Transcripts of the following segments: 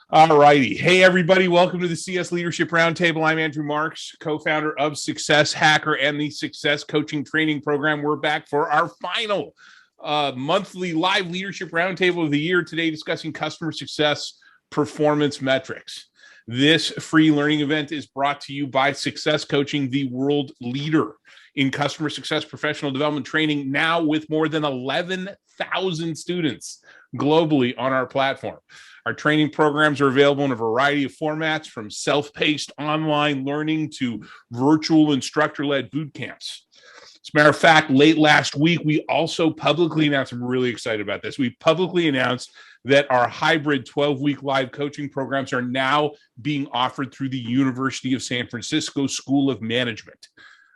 All righty. Hey, everybody. Welcome to the CS Leadership Roundtable. I'm Andrew Marks, co-founder of Success Hacker and the Success Coaching Training Program. We're back for our final monthly live leadership roundtable of the year today, discussing customer success performance metrics. This free learning event is brought to you by Success Coaching, the world leader in customer success professional development training, now with more than 11,000 students globally on our platform. Our training programs are available in a variety of formats, from self-paced online learning to virtual instructor-led boot camps. As a matter of fact, late last week, we also publicly announced, I'm really excited about this, we publicly announced that our hybrid 12-week live coaching programs are now being offered through the University of San Francisco School of Management.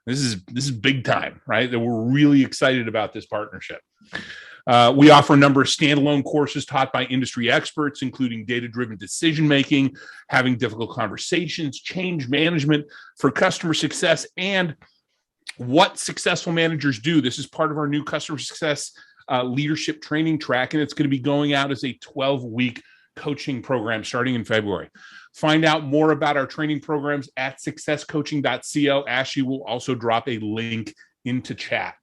This is big time, right? That we're really excited about this partnership. We offer a number of standalone courses taught by industry experts, including data-driven decision-making, having difficult conversations, change management for customer success, and what successful managers do. This is part of our new customer success leadership training track, and it's going to be going out as a 12-week coaching program starting in February. Find out more about our training programs at successcoaching.co. Ashley will also drop a link into chat.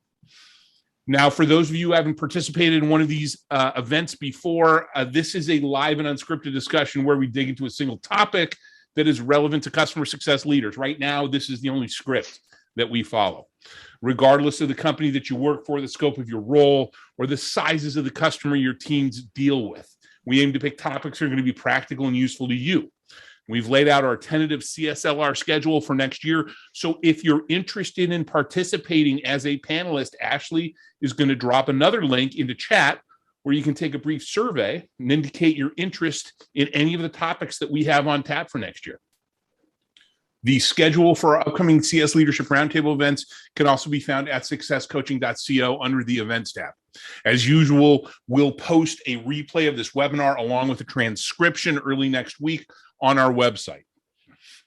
Now, for those of you who haven't participated in one of these events before, this is a live and unscripted discussion where we dig into a single topic that is relevant to customer success leaders. Right now, this is the only script that we follow. Regardless of the company that you work for, the scope of your role, or the sizes of the customer your teams deal with, we aim to pick topics that are going to be practical and useful to you. We've laid out our tentative CSLR schedule for next year. So if you're interested in participating as a panelist, Ashley is going to drop another link into chat where you can take a brief survey and indicate your interest in any of the topics that we have on tap for next year. The schedule for our upcoming CS Leadership Roundtable events can also be found at successcoaching.co under the events tab. As usual, we'll post a replay of this webinar along with a transcription early next week on our website.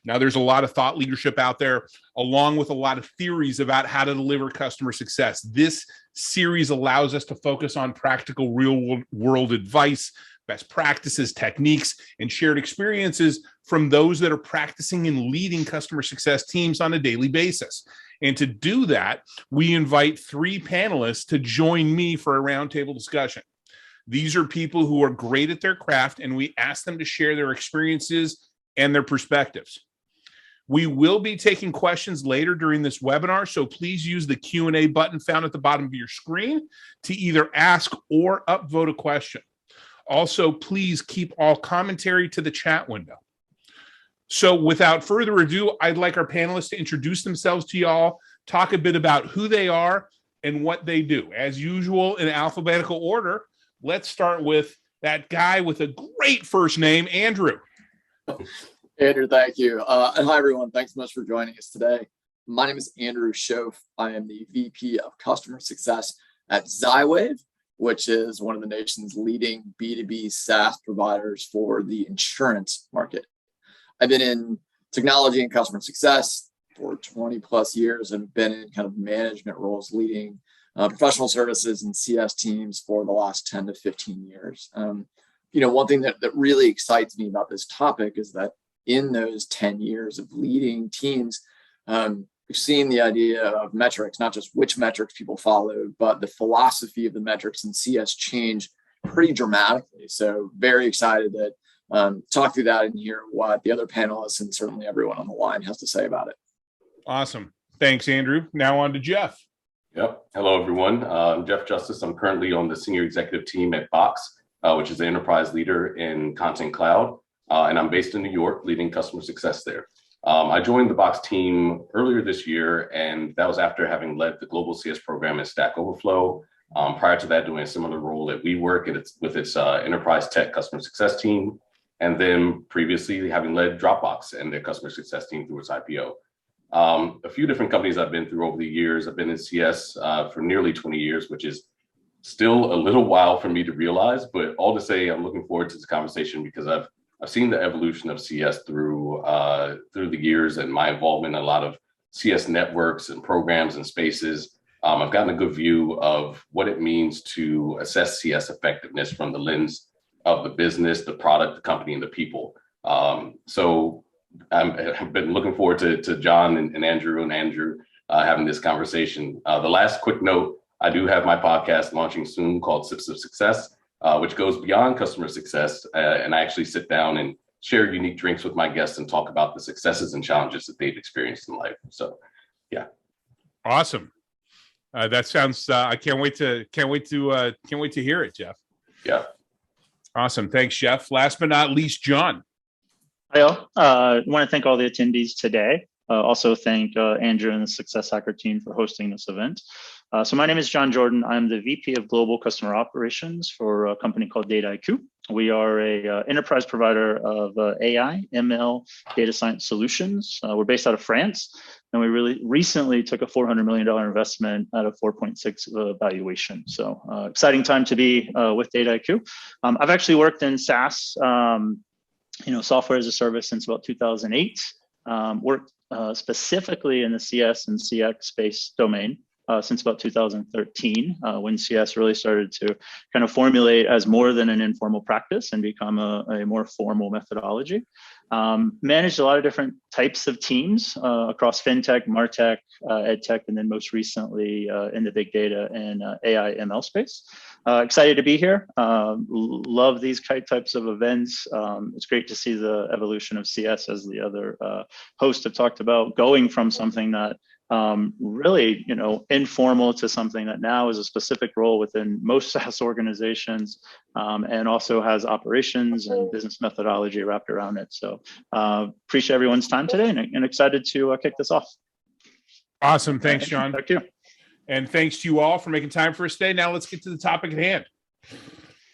Now, there's a lot of thought leadership out there, along with a lot of theories about how to deliver customer success. This series allows us to focus on practical real-world advice, best practices, techniques, and shared experiences from those that are practicing and leading customer success teams on a daily basis. And to do that, we invite 3 panelists to join me for a roundtable discussion. These are people who are great at their craft, and we ask them to share their experiences and their perspectives. We will be taking questions later during this webinar, so please use the Q&A button found at the bottom of your screen to either ask or upvote a question. Also, please keep all commentary to the chat window. So without further ado, I'd like our panelists to introduce themselves to y'all, talk a bit about who they are and what they do. As usual, in alphabetical order, let's start with that guy with a great first name, Andrew. Andrew, thank you. And hi, everyone. Thanks so much for joining us today. My name is Andrew Schoaf. I am the VP of Customer Success at Xywave, which is one of the nation's leading B2B SaaS providers for the insurance market. I've been in technology and customer success for 20 plus years and been in kind of management roles leading professional services and CS teams for the last 10 to 15 years. One thing that really excites me about this topic is that in those 10 years of leading teams, we've seen the idea of metrics, not just which metrics people follow, but the philosophy of the metrics in CS change pretty dramatically. So very excited to talk through that and hear what the other panelists and certainly everyone on the line has to say about it. Awesome. Thanks, Andrew. Now on to Jeff. Yep. Hello, everyone. I'm Jeff Justice. I'm currently on the senior executive team at Box, which is the enterprise leader in Content Cloud. And I'm based in New York, leading customer success there. I joined the Box team earlier this year, and that was after having led the global CS program at Stack Overflow. Prior to that, doing a similar role at WeWork with its enterprise tech customer success team. And then previously having led Dropbox and their customer success team through its IPO. A few different companies I've been through over the years. I've been in CS for nearly 20 years, which is still a little while for me to realize, but all to say, I'm looking forward to this conversation because I've seen the evolution of CS through the years and my involvement in a lot of CS networks and programs and spaces. I've gotten a good view of what it means to assess CS effectiveness from the lens of the business, the product, the company, and the people. So I've been looking forward to John and Andrew having this conversation. The last quick note, I do have my podcast launching soon called Sips of Success, which goes beyond customer success. And I actually sit down and share unique drinks with my guests and talk about the successes and challenges that they've experienced in life. So, yeah. Awesome. That sounds. I can't wait to hear it, Jeff. Yeah. Awesome. Thanks, Jeff. Last but not least, John. Hi, all. I want to thank all the attendees today. Also thank Andrew and the Success Hacker team for hosting this event. So my name is John Jordan. I'm the VP of Global Customer Operations for a company called Dataiku. We are a enterprise provider of AI, ML, data science solutions. We're based out of France, and we really recently took a $400 million investment at a 4.6 valuation. So exciting time to be with Dataiku. I've actually worked in SaaS, software as a service since about 2008. Worked specifically in the CS and CX space domain since about 2013, when CS really started to kind of formulate as more than an informal practice and become a more formal methodology. Managed a lot of different types of teams across fintech, martech, edtech, and then most recently in the big data and AI ML space. Excited to be here. Love these types of events. It's great to see the evolution of CS, as the other hosts have talked about, going from something that really, informal to something that now is a specific role within most SaaS organizations, and also has operations and business methodology wrapped around it. So appreciate everyone's time today, and excited to kick this off. Awesome. Thanks, John. Thank you. And thanks to you all for making time for us today. Now let's get to the topic at hand.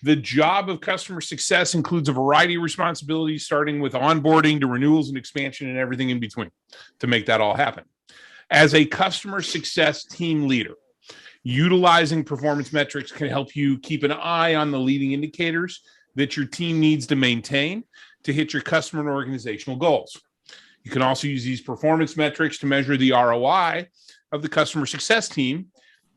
The job of customer success includes a variety of responsibilities, starting with onboarding to renewals and expansion and everything in between to make that all happen. As a customer success team leader, utilizing performance metrics can help you keep an eye on the leading indicators that your team needs to maintain to hit your customer and organizational goals. You can also use these performance metrics to measure the ROI of the customer success team,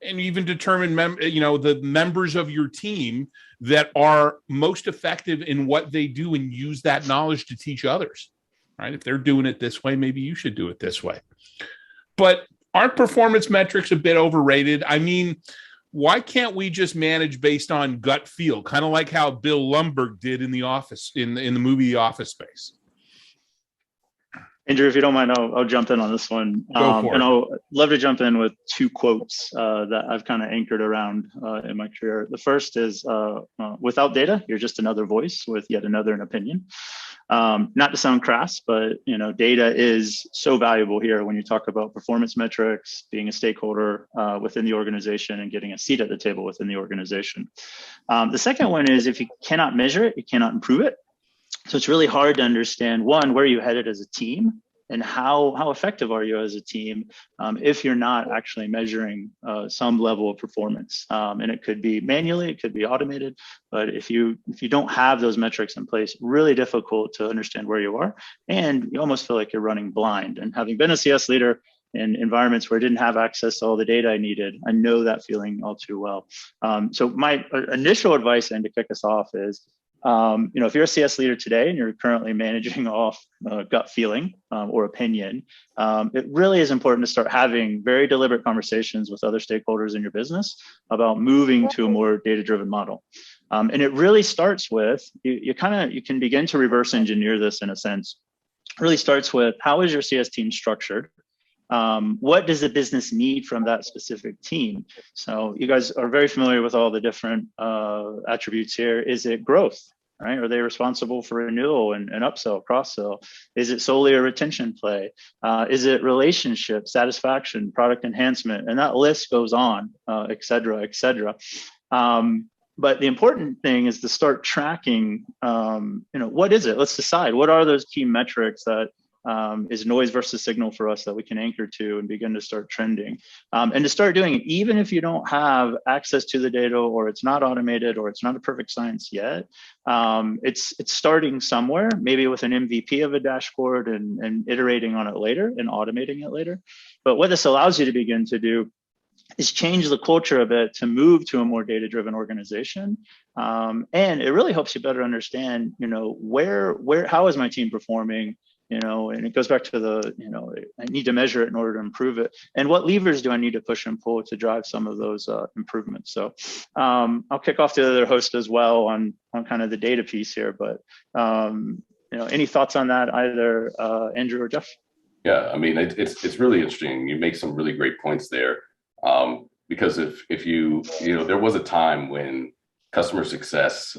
and even determine the members of your team that are most effective in what they do, and use that knowledge to teach others. Right? If they're doing it this way, maybe you should do it this way. But aren't performance metrics a bit overrated? I mean, why can't we just manage based on gut feel, kind of like how Bill Lumbergh did in The Office, in the movie Office Space? Andrew, if you don't mind, I'll jump in on this one. Go for it. And I'll love to jump in with two quotes that I've kind of anchored around in my career. The first is, without data, you're just another voice with yet another opinion. Not to sound crass, but data is so valuable here when you talk about performance metrics, being a stakeholder within the organization, and getting a seat at the table within the organization. The second one is, if you cannot measure it, you cannot improve it. So it's really hard to understand, one, where you headed as a team, and how effective are you as a team if you're not actually measuring some level of performance. And it could be manually, it could be automated, but if you don't have those metrics in place, really difficult to understand where you are, and you almost feel like you're running blind. And having been a CS leader in environments where I didn't have access to all the data I needed, I know that feeling all too well. So my initial advice, and to kick us off, is if you're a CS leader today and you're currently managing off gut feeling or opinion, it really is important to start having very deliberate conversations with other stakeholders in your business about moving to a more data-driven model. And it really starts with, you can begin to reverse engineer this in a sense. It really starts with, how is your CS team structured? What does the business need from that specific team? So you guys are very familiar with all the different attributes here. Is it growth, right? Are they responsible for renewal and upsell, cross-sell? Is it solely a retention play? Is it relationship, satisfaction, product enhancement? And that list goes on, et cetera, et cetera. But the important thing is to start tracking, what is it? Let's decide, what are those key metrics that is noise versus signal for us that we can anchor to and begin to start trending, and to start doing it even if you don't have access to the data, or it's not automated, or it's not a perfect science yet. It's starting somewhere, maybe with an MVP of a dashboard, and iterating on it later and automating it later. But what this allows you to begin to do is change the culture a bit to move to a more data-driven organization. And it really helps you better understand, how is my team performing, and it goes back to I need to measure it in order to improve it. And what levers do I need to push and pull to drive some of those improvements? So I'll kick off to the other host as well on kind of the data piece here, but any thoughts on that, either Andrew or Jeff? Yeah, I mean, it's really interesting. You make some really great points there. Because if there was a time when customer success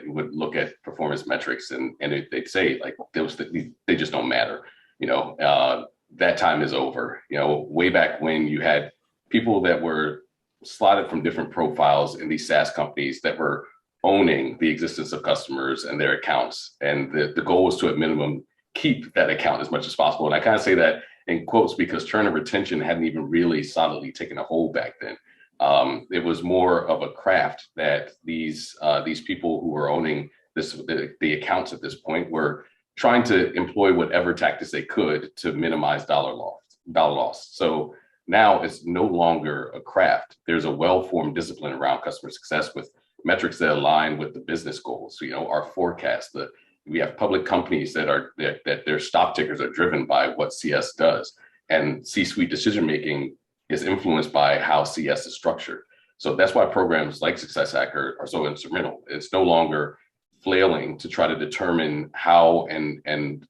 would look at performance metrics and they'd say like they just don't matter. That time is over. Way back when you had people that were slotted from different profiles in these SaaS companies that were owning the existence of customers and their accounts, and the goal was to at minimum keep that account as much as possible. And I kind of say that in quotes because churn and retention hadn't even really solidly taken a hold back then. It was more of a craft that these people who were owning the accounts at this point were trying to employ whatever tactics they could to minimize dollar loss. So now it's no longer a craft. There's a well-formed discipline around customer success with metrics that align with the business goals. Our forecast, we have public companies that their stock tickers are driven by what CS does, and C-suite decision making is influenced by how CS is structured. So that's why programs like Success Hacker are so instrumental. It's no longer flailing to try to determine how and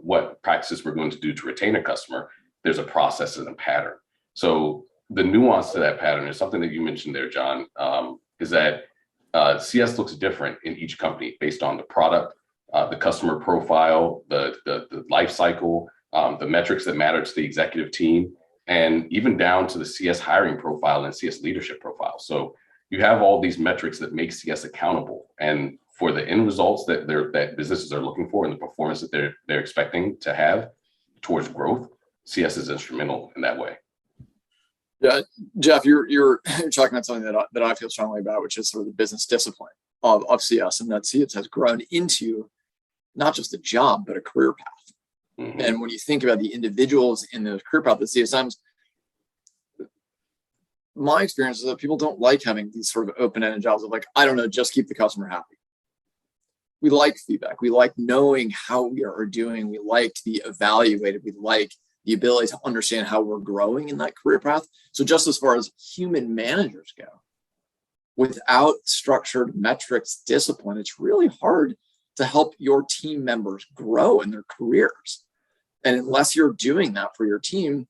what practices we're going to do to retain a customer. There's a process and a pattern. So the nuance to that pattern is something that you mentioned there, John, is that CS looks different in each company based on the product, the customer profile, the life cycle, the metrics that matter to the executive team, and even down to the CS hiring profile and CS leadership profile. So you have all these metrics that make CS accountable, and for the end results that businesses are looking for and the performance that they're expecting to have towards growth, CS is instrumental in that way. Yeah, Jeff, you're talking about something that I feel strongly about, which is sort of the business discipline of CS, and that CS has grown into not just a job, but a career path. Mm-hmm. And when you think about the individuals in the career path, the CSMs, my experience is that people don't like having these sort of open-ended jobs of like, I don't know, just keep the customer happy. We like feedback. We like knowing how we are doing. We like to be evaluated. We like the ability to understand how we're growing in that career path. So just as far as human managers go, without structured metrics discipline, it's really hard to help your team members grow in their careers. And unless you're doing that for your team,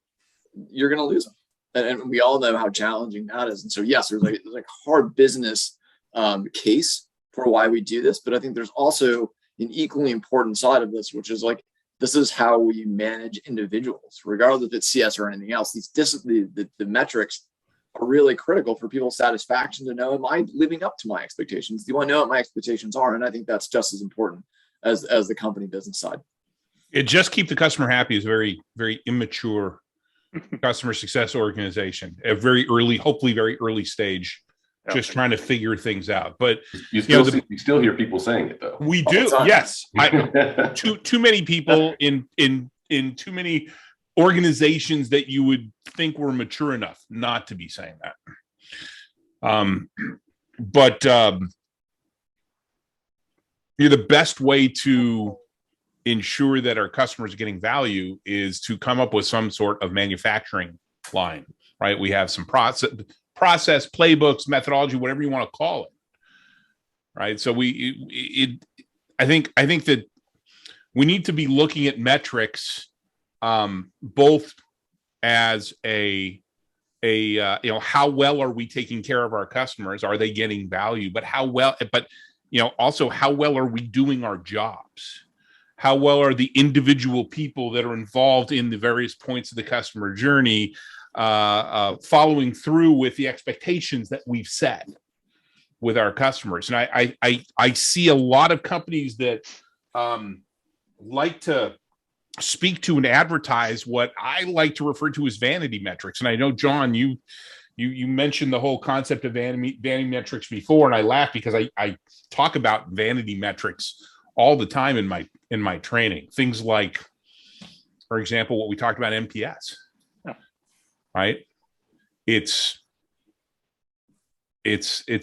you're going to lose them. And we all know how challenging that is. And so, yes, there's like hard business case for why we do this. But I think there's also an equally important side of this, which is like, this is how we manage individuals, regardless if it's CS or anything else. The metrics are really critical for people's satisfaction to know, am I living up to my expectations? Do I know what my expectations are? And I think that's just as important as the company business side. It just keep the customer happy is a very, very immature customer success organization, a very early, hopefully very early stage, just trying to figure things out. But you still hear people saying it though. We do, yes. Too many people in too many organizations that you would think were mature enough not to be saying that. But the best way to ensure that our customers are getting value is to come up with some sort of manufacturing line, right? We have some process, playbooks, methodology, whatever you want to call it, right? So I think that we need to be looking at metrics, both as how well are we taking care of our customers? Are they getting value? But also how well are we doing our jobs? How well are the individual people that are involved in the various points of the customer journey following through with the expectations that we've set with our customers? And I see a lot of companies that like to speak to and advertise what I like to refer to as vanity metrics. And I know, John, you mentioned the whole concept of vanity metrics before, and I laugh because I talk about vanity metrics all the time in my training. Things like, for example, what we talked about, NPS, right? it's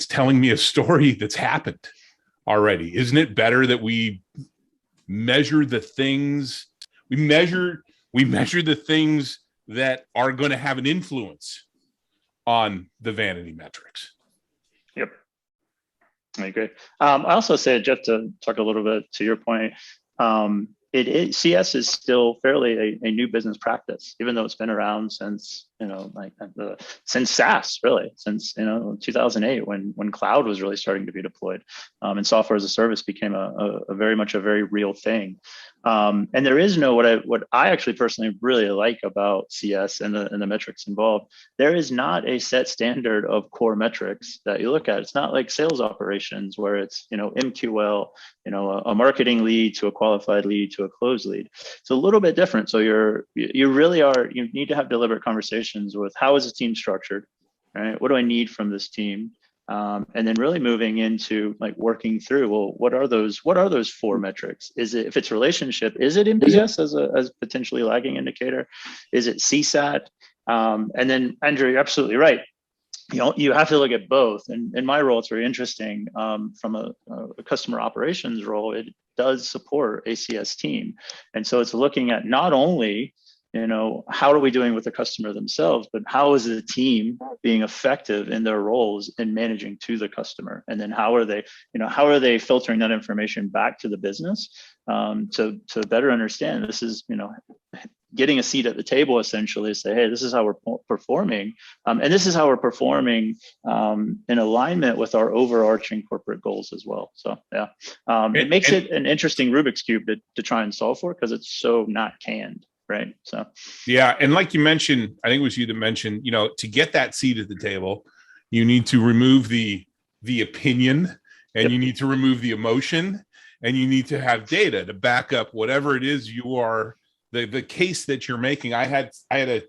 telling me a story that's happened already. Isn't it better that we measure the things we measure the things that are going to have an influence on the vanity metrics? Yep, I agree. I also say, Jeff, to talk a little bit to your point, CS is still fairly a new business practice, even though it's been around since, since SaaS, really, since 2008, when cloud was really starting to be deployed, and software as a service became a very much a very real thing. And there is no, what I actually personally really like about CS and the metrics involved. There is not a set standard of core metrics that you look at. It's not like sales operations where it's MQL, a marketing lead to a qualified lead to a closed lead. It's a little bit different. So you need to have deliberate conversations with how is the team structured, right? What do I need from this team? And then really moving into like working through, well, what are those 4 metrics? Is it, if it's relationship, is it NPS as a potentially lagging indicator? Is it CSAT? And then Andrew, you're absolutely right. You have to look at both. And in my role, it's very interesting. From a customer operations role, it does support a CS team. And so it's looking at not only, how are we doing with the customer themselves, but how is the team being effective in their roles in managing to the customer? And then how are they filtering that information back to the business, to better understand this is, getting a seat at the table, essentially, say, hey, this is how we're performing. And this is how we're performing in alignment with our overarching corporate goals as well. So, yeah, it makes it an interesting Rubik's Cube to try and solve for, because it's so not canned, right? So, yeah. And like you mentioned, I think it was you that mentioned, to get that seat at the table, you need to remove the opinion, and you need to remove the emotion, and you need to have data to back up whatever it is you are, the case that you're making. I had a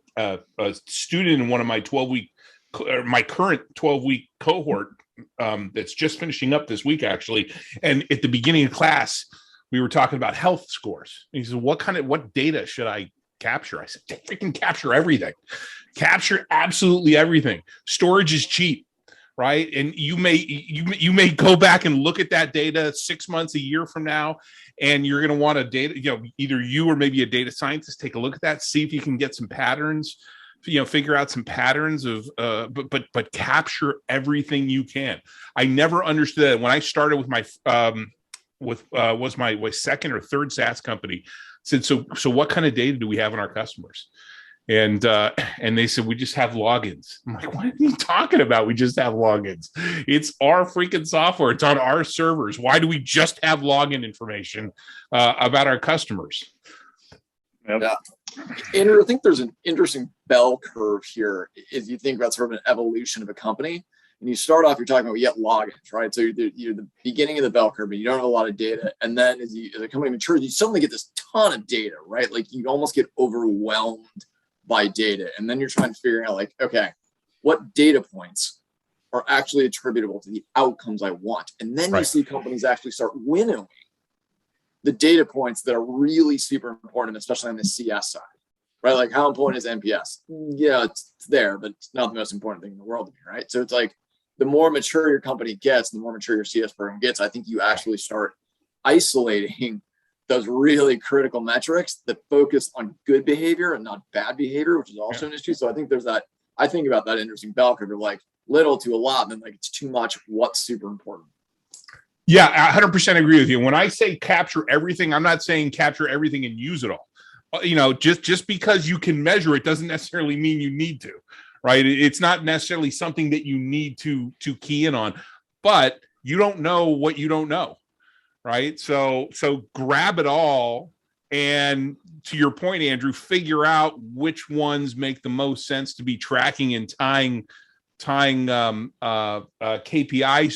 student in one of my 12-week, or my current 12-week cohort, that's just finishing up this week, actually. And at the beginning of class, we were talking about health scores. And he said, what data should I capture? I said, freaking capture everything. Capture absolutely everything. Storage is cheap, right? And you may go back and look at that data 6 months, a year from now, and you're going to want a data, either you or maybe a data scientist take a look at that, see if you can get some patterns, figure out some patterns of, but capture everything you can. I never understood that when I started with my, was my second or third SaaS company. Said, so what kind of data do we have on our customers? And they said, we just have logins. I'm like, what are you talking about? We just have logins. It's our freaking software. It's on our servers. Why do we just have login information about our customers? Yep. Yeah. Andrew, I think there's an interesting bell curve here if you think about sort of an evolution of a company. And you start off, you're talking about, you get logins, right? So you're the beginning of the bell curve, but you don't have a lot of data. And then as a company matures, you suddenly get this ton of data, right? Like you almost get overwhelmed by data. And then you're trying to figure out, like, okay, what data points are actually attributable to the outcomes I want? And then you see companies actually start winnowing the data points that are really super important, especially on the CS side, right? Like, how important is NPS? Yeah, it's there, but it's not the most important thing in the world to me, right? So it's like, the more mature your company gets, the more mature your CS program gets, I think you actually start isolating those really critical metrics that focus on good behavior and not bad behavior, which is also an issue. So I think there's that, I think about that interesting bell curve of like little to a lot, and then like it's too much, what's super important. Yeah, I 100% agree with you. When I say capture everything, I'm not saying capture everything and use it all. Just because you can measure it doesn't necessarily mean you need to, right? It's not necessarily something that you need to key in on, but you don't know what you don't know, right? So grab it all, and to your point, Andrew, figure out which ones make the most sense to be tracking and tying KPIs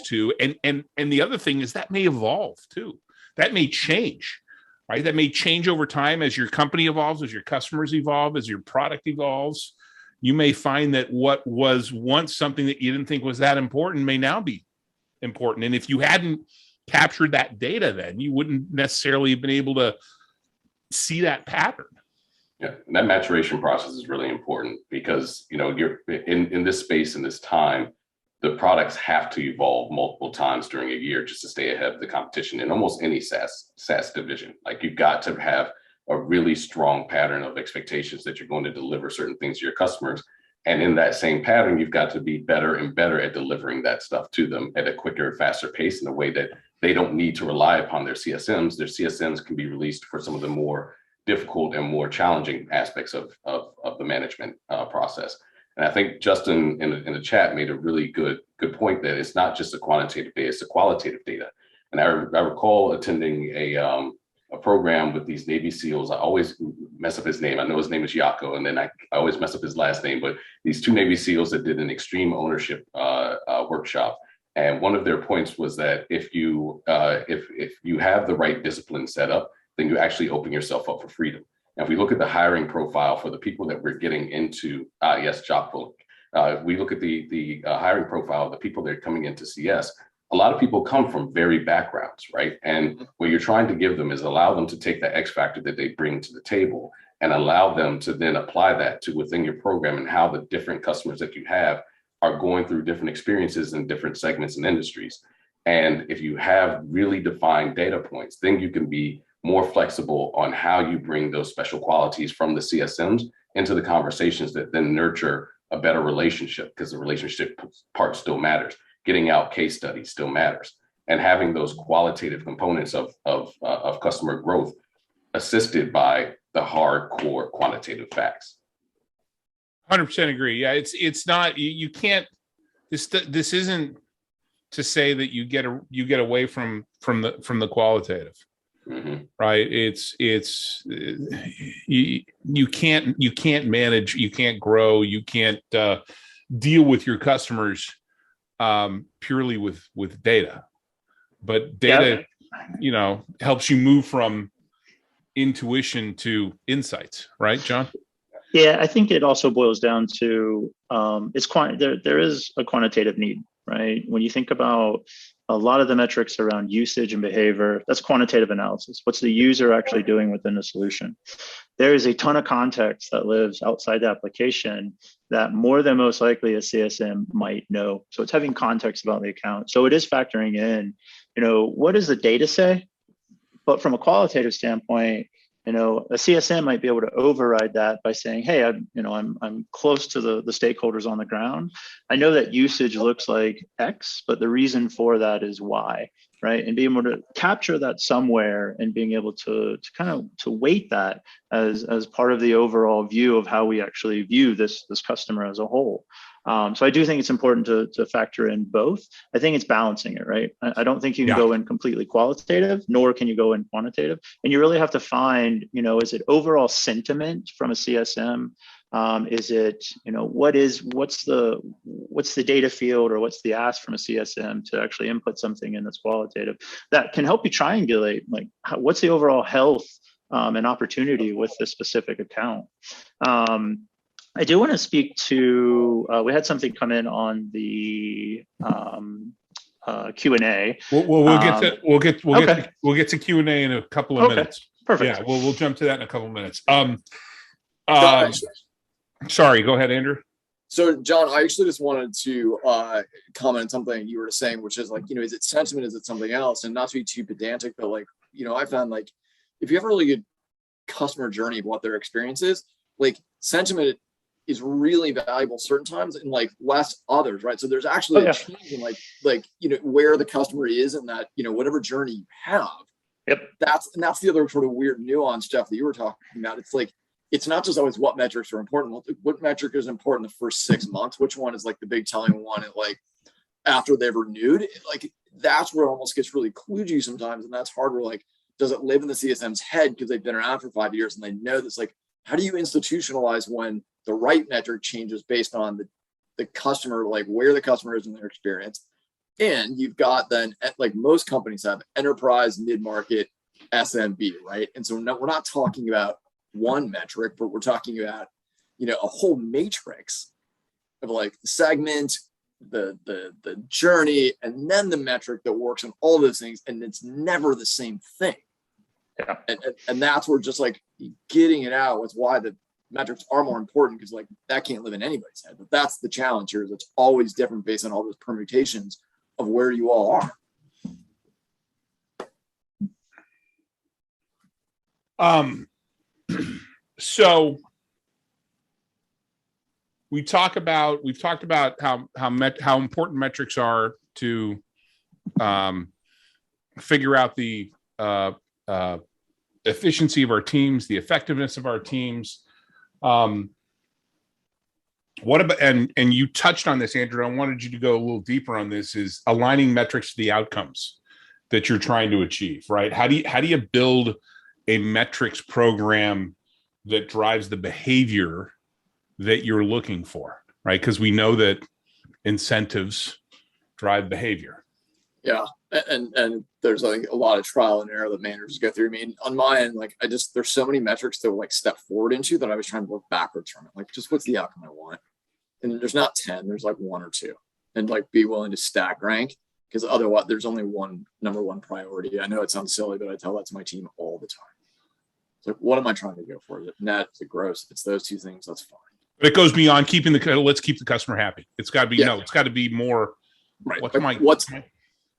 to, and the other thing is that may evolve too. That may change, right? That may change over time as your company evolves, as your customers evolve, as your product evolves. You may find that what was once something that you didn't think was that important may now be important. And if you hadn't captured that data, then you wouldn't necessarily have been able to see that pattern. Yeah, and that maturation process is really important because, you know, you're in this space, in this time, the products have to evolve multiple times during a year just to stay ahead of the competition in almost any SaaS division. Like, you've got to have a really strong pattern of expectations that you're going to deliver certain things to your customers. And in that same pattern, you've got to be better and better at delivering that stuff to them at a quicker, faster pace in a way that they don't need to rely upon their CSMs. Their CSMs can be released for some of the more difficult and more challenging aspects of the management process. And I think Justin in the chat made a really good point that it's not just a quantitative data, it's a qualitative data. And I recall attending a program with these Navy SEALs. I always mess up his name. I know his name is Yako, and then I always mess up his last name. But these two Navy SEALs that did an extreme ownership workshop. And one of their points was that if you have the right discipline set up, then you actually open yourself up for freedom. And if we look at the hiring profile for the people that we're getting into, yes, job bulk. If we look at the hiring profile of the people that are coming into CS, a lot of people come from varied backgrounds, right? And what you're trying to give them is allow them to take the X factor that they bring to the table and allow them to then apply that to within your program and how the different customers that you have are going through different experiences in different segments and industries. And if you have really defined data points, then you can be more flexible on how you bring those special qualities from the CSMs into the conversations that then nurture a better relationship, because the relationship part still matters. Getting out case studies still matters, and having those qualitative components of customer growth assisted by the hardcore quantitative facts. 100% agree. Yeah, it's not, you can't, this isn't to say that you get away from the qualitative. Mm-hmm. Right. You can't manage, you can't grow, you can't deal with your customers purely with data, but data, helps you move from intuition to insights. Right, John? Yeah, I think it also boils down to there is a quantitative need, right? When you think about a lot of the metrics around usage and behavior, that's quantitative analysis. What's the user actually doing within the solution? There is a ton of context that lives outside the application that more than most likely a CSM might know. So it's having context about the account. So it is factoring in, what does the data say? But from a qualitative standpoint, a CSM might be able to override that by saying, "Hey, I'm close to the stakeholders on the ground. I know that usage looks like X, but the reason for that is Y," right? And being able to capture that somewhere and being able to weight that as part of the overall view of how we actually view this customer as a whole. So I do think it's important to factor in both. I think it's balancing it, right? I don't think you can go in completely qualitative, nor can you go in quantitative. And you really have to find, is it overall sentiment from a CSM? Is it, what's the data field, or what's the ask from a CSM to actually input something in that's qualitative that can help you triangulate, like, what's the overall health and opportunity with this specific account? I do want to speak to, we had something come in on the Q&A. We'll get to Q&A in a couple of minutes. Perfect. Yeah, we'll jump to that in a couple of minutes. Sorry, go ahead, Andrew. So, John, I actually just wanted to comment on something you were saying, which is like, is it sentiment? Is it something else? And not to be too pedantic, but like, I found like, if you have a really good customer journey of what their experience is, like sentiment is really valuable certain times and like less others, right? So there's actually a change in like where the customer is in that, whatever journey you have. Yep. That's the other sort of weird nuance, Jeff, that you were talking about. It's like, it's not just always what metrics are important. What metric is important the first 6 months? Which one is like the big telling one? And like after they've renewed, like that's where it almost gets really kludgy sometimes. And that's hard. Where like, does it live in the CSM's head because they've been around for 5 years and they know this? Like, how do you institutionalize when the right metric changes based on the customer, like where the customer is in their experience? And you've got then, like most companies have, enterprise, mid-market, SMB, right? And so we're not talking about one metric, but we're talking about, a whole matrix of like the segment, the journey, and then the metric that works on all those things. And it's never the same thing. Yeah. And that's where just like getting it out was why the metrics are more important, because like that can't live in anybody's head. But that's the challenge here, is it's always different based on all those permutations of where you all are. So we've talked about how important metrics are to figure out the efficiency of our teams, the effectiveness of our teams. What about, and you touched on this, Andrew, I wanted you to go a little deeper on this, is aligning metrics to the outcomes that you're trying to achieve, right? How do you build a metrics program that drives the behavior that you're looking for, right? Because we know that incentives drive behavior. Yeah. And there's like a lot of trial and error that managers go through. I mean, on my end, like there's so many metrics to like step forward into that I was trying to work backwards from it. Like, just what's the outcome I want? And there's not 10, there's like 1 or 2, and like be willing to stack rank, because otherwise there's only one number one priority. I know it sounds silly, but I tell that to my team all the time. It's like, what am I trying to go for? Is it net? Is it gross? If it's those 2 things, that's fine. But it goes beyond keeping let's keep the customer happy. It's got to be, it's got to be more. Right.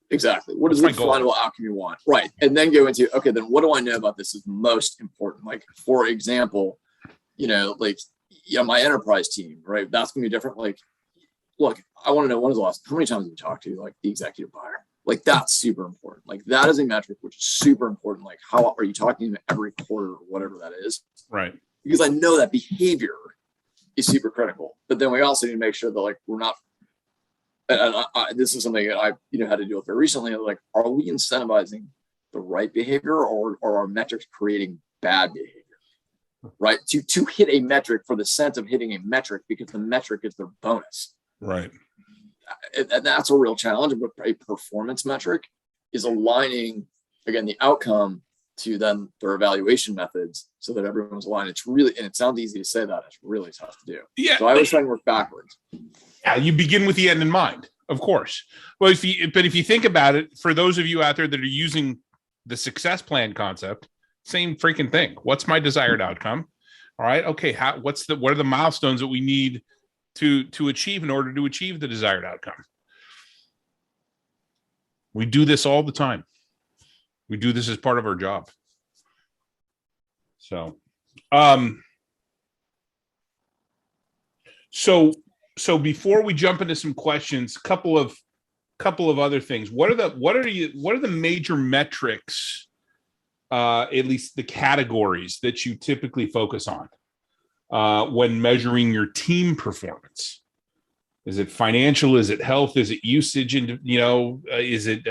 Exactly. What is the final outcome you want? Right. And then go into, okay, then what do I know about this is most important? Like, for example, my enterprise team, right? That's going to be different. Like, look, I want to know, how many times have you talked to like the executive buyer? Like, that's super important. Like, that is a metric which is super important. Like, how are you talking to them every quarter or whatever that is? Right. Because I know that behavior is super critical. But then we also need to make sure that like we're not, and this is something that I had to deal with very recently. Like, are we incentivizing the right behavior, or are metrics creating bad behavior? Right. To hit a metric for the sense of hitting a metric, because the metric is their bonus. Right. And that's a real challenge. But a performance metric is aligning, again, the outcome to then their evaluation methods so that everyone's aligned. It's really, and it sounds easy to say that, it's really tough to do. Yeah. So I always try and work backwards. Yeah, you begin with the end in mind, of course. Well, if you think about it, for those of you out there that are using the success plan concept, same freaking thing. What's my desired outcome? All right. Okay. What are the milestones that we need to achieve in order to achieve the desired outcome? We do this all the time. We do this as part of our job. So, so before we jump into some questions, couple of other things. What are the major metrics, at least the categories that you typically focus on when measuring your team performance? Is it financial? Is it health? Is it usage? And is it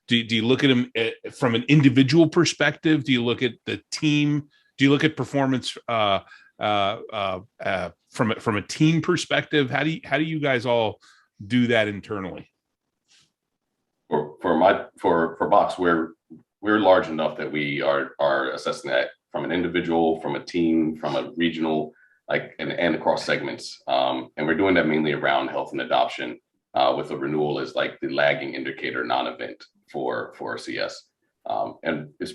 do you look at them from an individual perspective? Do you look at the team? Do you look at performance from a team perspective? How do you guys all do that internally? For Box, we're large enough that we are assessing that from an individual, from a team, from a regional, and across segments. And we're doing that mainly around health and adoption, with the renewal as like the lagging indicator, non-event for CS. And it's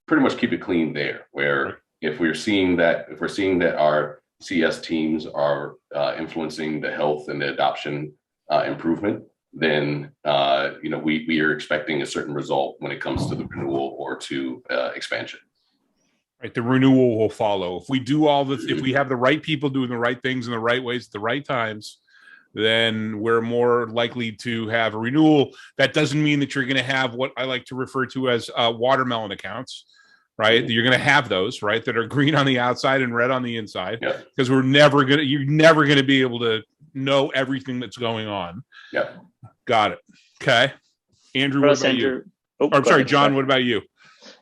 pretty much keep it clean there, where if we're seeing that our CS teams are influencing the health and the adoption improvement, then we are expecting a certain result when it comes to the renewal or to expansion. Right, the renewal will follow. If we do all this, if we have the right people doing the right things in the right ways at the right times, then we're more likely to have a renewal. That doesn't mean that you're going to have what I like to refer to as watermelon accounts, right? You're going to have those, right, that are green on the outside and red on the inside, because you're never going to be able to know everything that's going on. Yeah. Got it. Okay. Andrew, what about you? I'm sorry, John, what about you?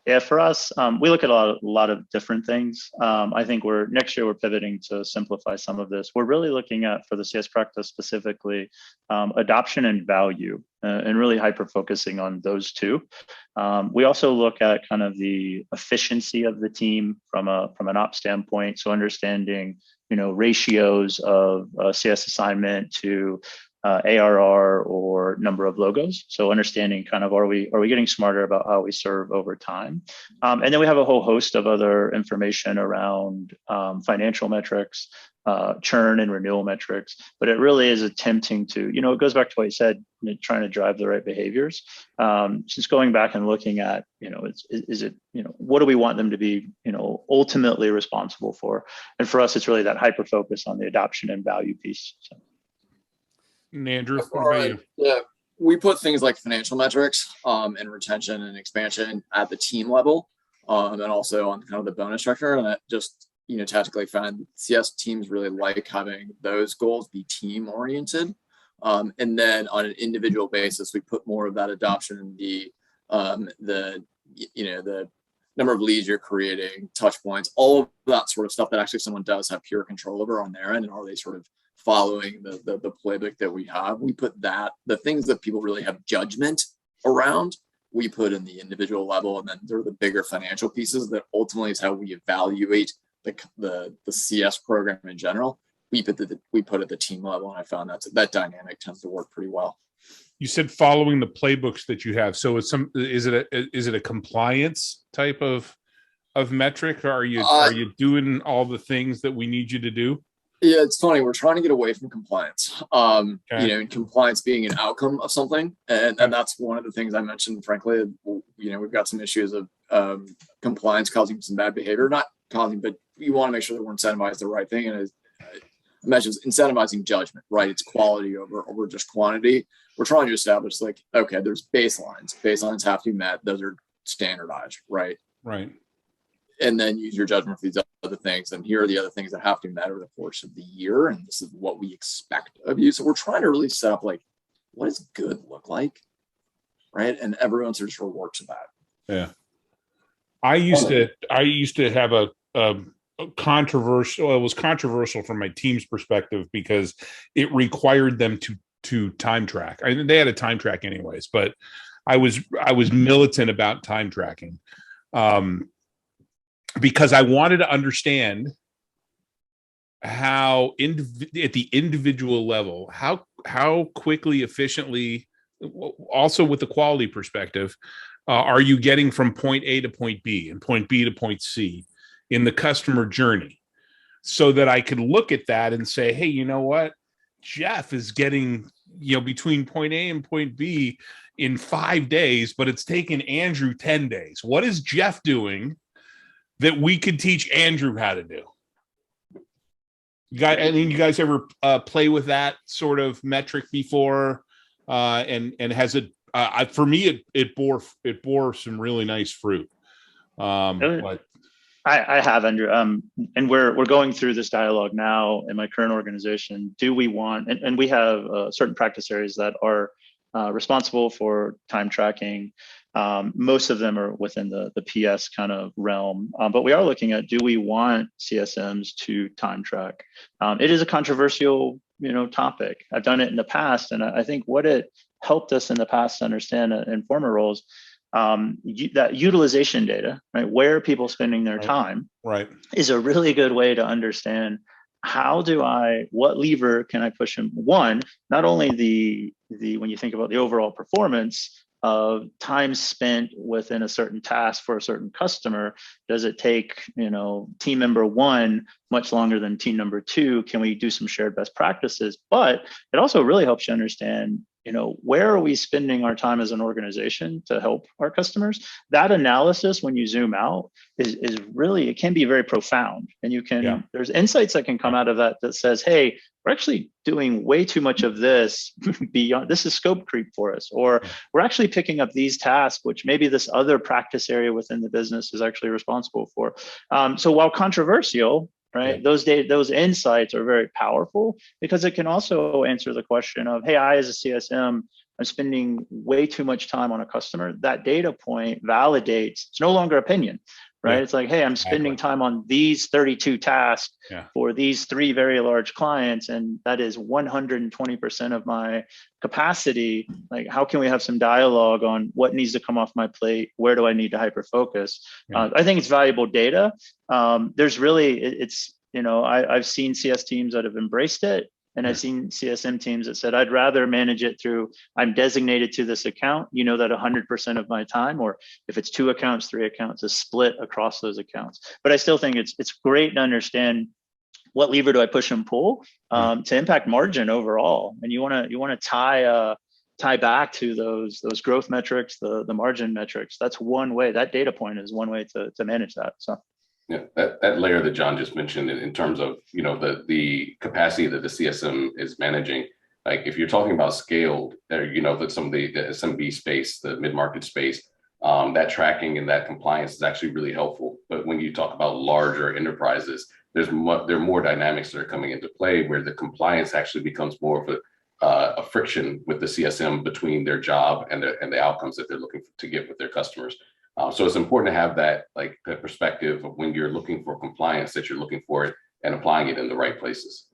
Yeah, for us, we look at a lot of different things. I think next year we're pivoting to simplify some of this. We're really looking at, for the CS practice specifically, adoption and value, and really hyper focusing on those two. We also look at kind of the efficiency of the team from an ops standpoint. So understanding, ratios of CS assignment to ARR or number of logos. So understanding kind of are we getting smarter about how we serve over time, and then we have a whole host of other information around financial metrics, churn and renewal metrics. But it really is attempting to, it goes back to what you said, trying to drive the right behaviors. Just going back and looking at, is it, what do we want them to be, ultimately responsible for? And for us, it's really that hyper focus on the adoption and value piece. So. And Andrew, what about you? Yeah, we put things like financial metrics and retention and expansion at the team level, and also on kind of the bonus structure. And that just, tactically found CS teams really like having those goals be team oriented. And then on an individual basis, we put more of that adoption in the number of leads you're creating, touch points, all of that sort of stuff that actually someone does have pure control over on their end. And are they sort of following the playbook that we have? We put that, the things that people really have judgment around, we put in the individual level. And then there are the bigger financial pieces that ultimately is how we evaluate the CS program in general. We put at the team level, and I found that dynamic tends to work pretty well. You said following the playbooks that you have. So is it a compliance type of metric? Or are you doing all the things that we need you to do? Yeah, it's funny. We're trying to get away from compliance. And compliance being an outcome of something, and that's one of the things I mentioned. Frankly, we've got some issues of compliance causing some bad behavior. Not causing, but we want to make sure that we're incentivized the right thing. And measures incentivizing judgment, right? It's quality over just quantity. We're trying to establish okay, there's baselines. Baselines have to be met. Those are standardized, right? Right. And then use your judgment for these other things. And here are the other things that have to be met over the course of the year. And this is what we expect of you. So we're trying to really set up what does good look like, right? And everyone sort of works with that. Yeah. I used to have a controversial. It was controversial from my team's perspective because it required them to time track. They had a time track anyways, but I was militant about time tracking because I wanted to understand how at the individual level, how quickly, efficiently, also with the quality perspective, are you getting from point A to point B and point B to point C in the customer journey, so that I could look at that and say, hey, you know what? Jeff is getting, between point A and point B in 5 days, but it's taken Andrew 10 days. What is Jeff doing that we could teach Andrew how to do? You guys ever play with that sort of metric before? And has it, for me, it bore some really nice fruit. But I have, Andrew, and we're going through this dialogue now in my current organization. Do we want, and we have certain practice areas that are responsible for time tracking. Most of them are within the PS kind of realm, but we are looking at, do we want CSMs to time track? It is a controversial, topic. I've done it in the past, and I think what it helped us in the past to understand in former roles, that utilization data, right? Where are people spending their time, right, is a really good way to understand what lever can I push in? One, not only the when you think about the overall performance of time spent within a certain task for a certain customer, does it take, team member one much longer than team number two? Can we do some shared best practices? But it also really helps you understand, where are we spending our time as an organization to help our customers? That analysis, when you zoom out, is really, it can be very profound. And there's insights that can come out of that says, hey, we're actually doing way too much of this beyond, this is scope creep for us, or we're actually picking up these tasks, which maybe this other practice area within the business is actually responsible for. So while controversial, right, those insights are very powerful, because it can also answer the question of, hey, I as a CSM, I'm spending way too much time on a customer. That data point validates, it's no longer opinion, right? It's like, hey, I'm spending time on these 32 tasks for these 3 very large clients, and that is 120% of my capacity. Like, how can we have some dialogue on what needs to come off my plate? Where do I need to hyper focus? I think it's valuable data. There's really, I've seen CS teams that have embraced it. And I've seen CSM teams that said, I'd rather manage it through, I'm designated to this account, you know, that 100% of my time, or if it's 2 accounts, 3 accounts, is split across those accounts. But I still think it's great to understand what lever do I push and pull to impact margin overall. And you want to tie back to those growth metrics, the margin metrics. That's one way. That data point is one way to manage that. So. Yeah, that layer that John just mentioned in terms of, you know, the capacity that the CSM is managing, like if you're talking about scaled, or, you know, that some of the SMB space, the mid-market space, that tracking and that compliance is actually really helpful. But when you talk about larger enterprises, there are more dynamics that are coming into play where the compliance actually becomes more of a friction with the CSM between their job and the outcomes that they're looking to get with their customers. So it's important to have that perspective of when you're looking for compliance, that you're looking for it and applying it in the right places.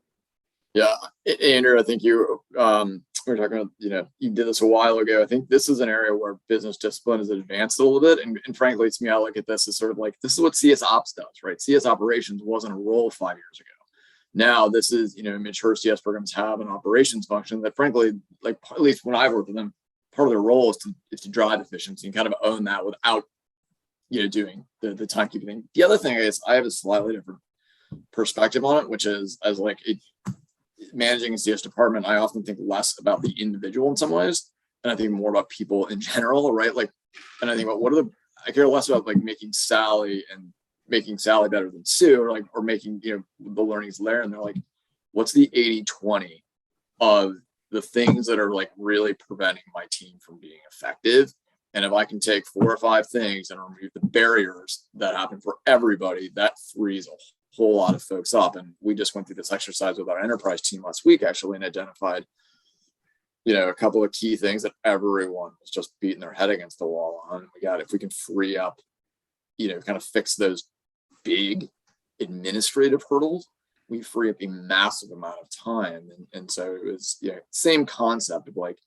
Yeah, Andrew, I think you we were talking about, you know, you did this a while ago. I think this is an area where business discipline has advanced a little bit. And frankly, to me, I look at this as sort of like, this is what CS Ops does, right? CS Operations wasn't a role 5 years ago. Now this is, you know, mature CS programs have an operations function that frankly, like at least when I've worked with them, part of their role is to drive efficiency and kind of own that without, you know, doing the timekeeping thing. The other thing is I have a slightly different perspective on it, which is as like managing a CS department, I often think less about the individual in some ways, and I think more about people in general, right? Like, and I think about I care less about like making Sally better than Sue, or making, you know, the learnings there. And they're like, what's the 80-20 of the things that are like really preventing my team from being effective? And if I can take 4 or 5 things and remove the barriers that happen for everybody, that frees a whole lot of folks up. And we just went through this exercise with our enterprise team last week, actually, and identified, you know, a couple of key things that everyone was just beating their head against the wall on. If we can free up, you know, kind of fix those big administrative hurdles, we free up a massive amount of time. And so it was, you know, same concept of like,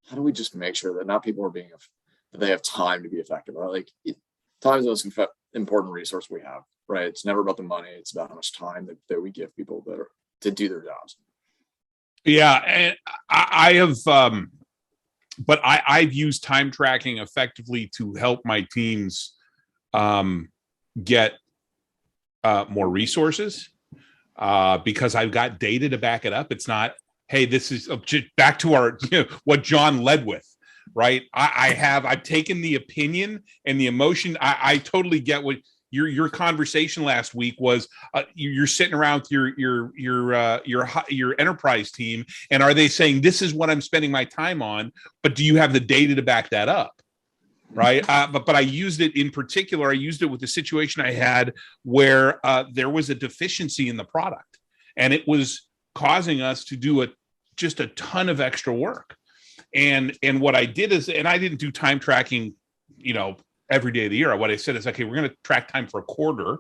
how do we just make sure that not people are that they have time to be effective? Right? Like time is the most important resource we have, right? It's never about the money. It's about how much time that we give people to do their jobs. Yeah. And I have, but I've used time tracking effectively to help my teams get more resources because I've got data to back it up. It's not, hey, this is back to our, you know, what John led with, right? I've taken the opinion and the emotion. I totally get what your conversation last week was. You're sitting around with your enterprise team, and are they saying this is what I'm spending my time on? But do you have the data to back that up? Right. But I used it in particular. I used it with the situation I had where there was a deficiency in the product, and it was causing us to do just a ton of extra work. And what I did is, and I didn't do time tracking, you know, every day of the year. What I said is, okay, we're going to track time for a quarter,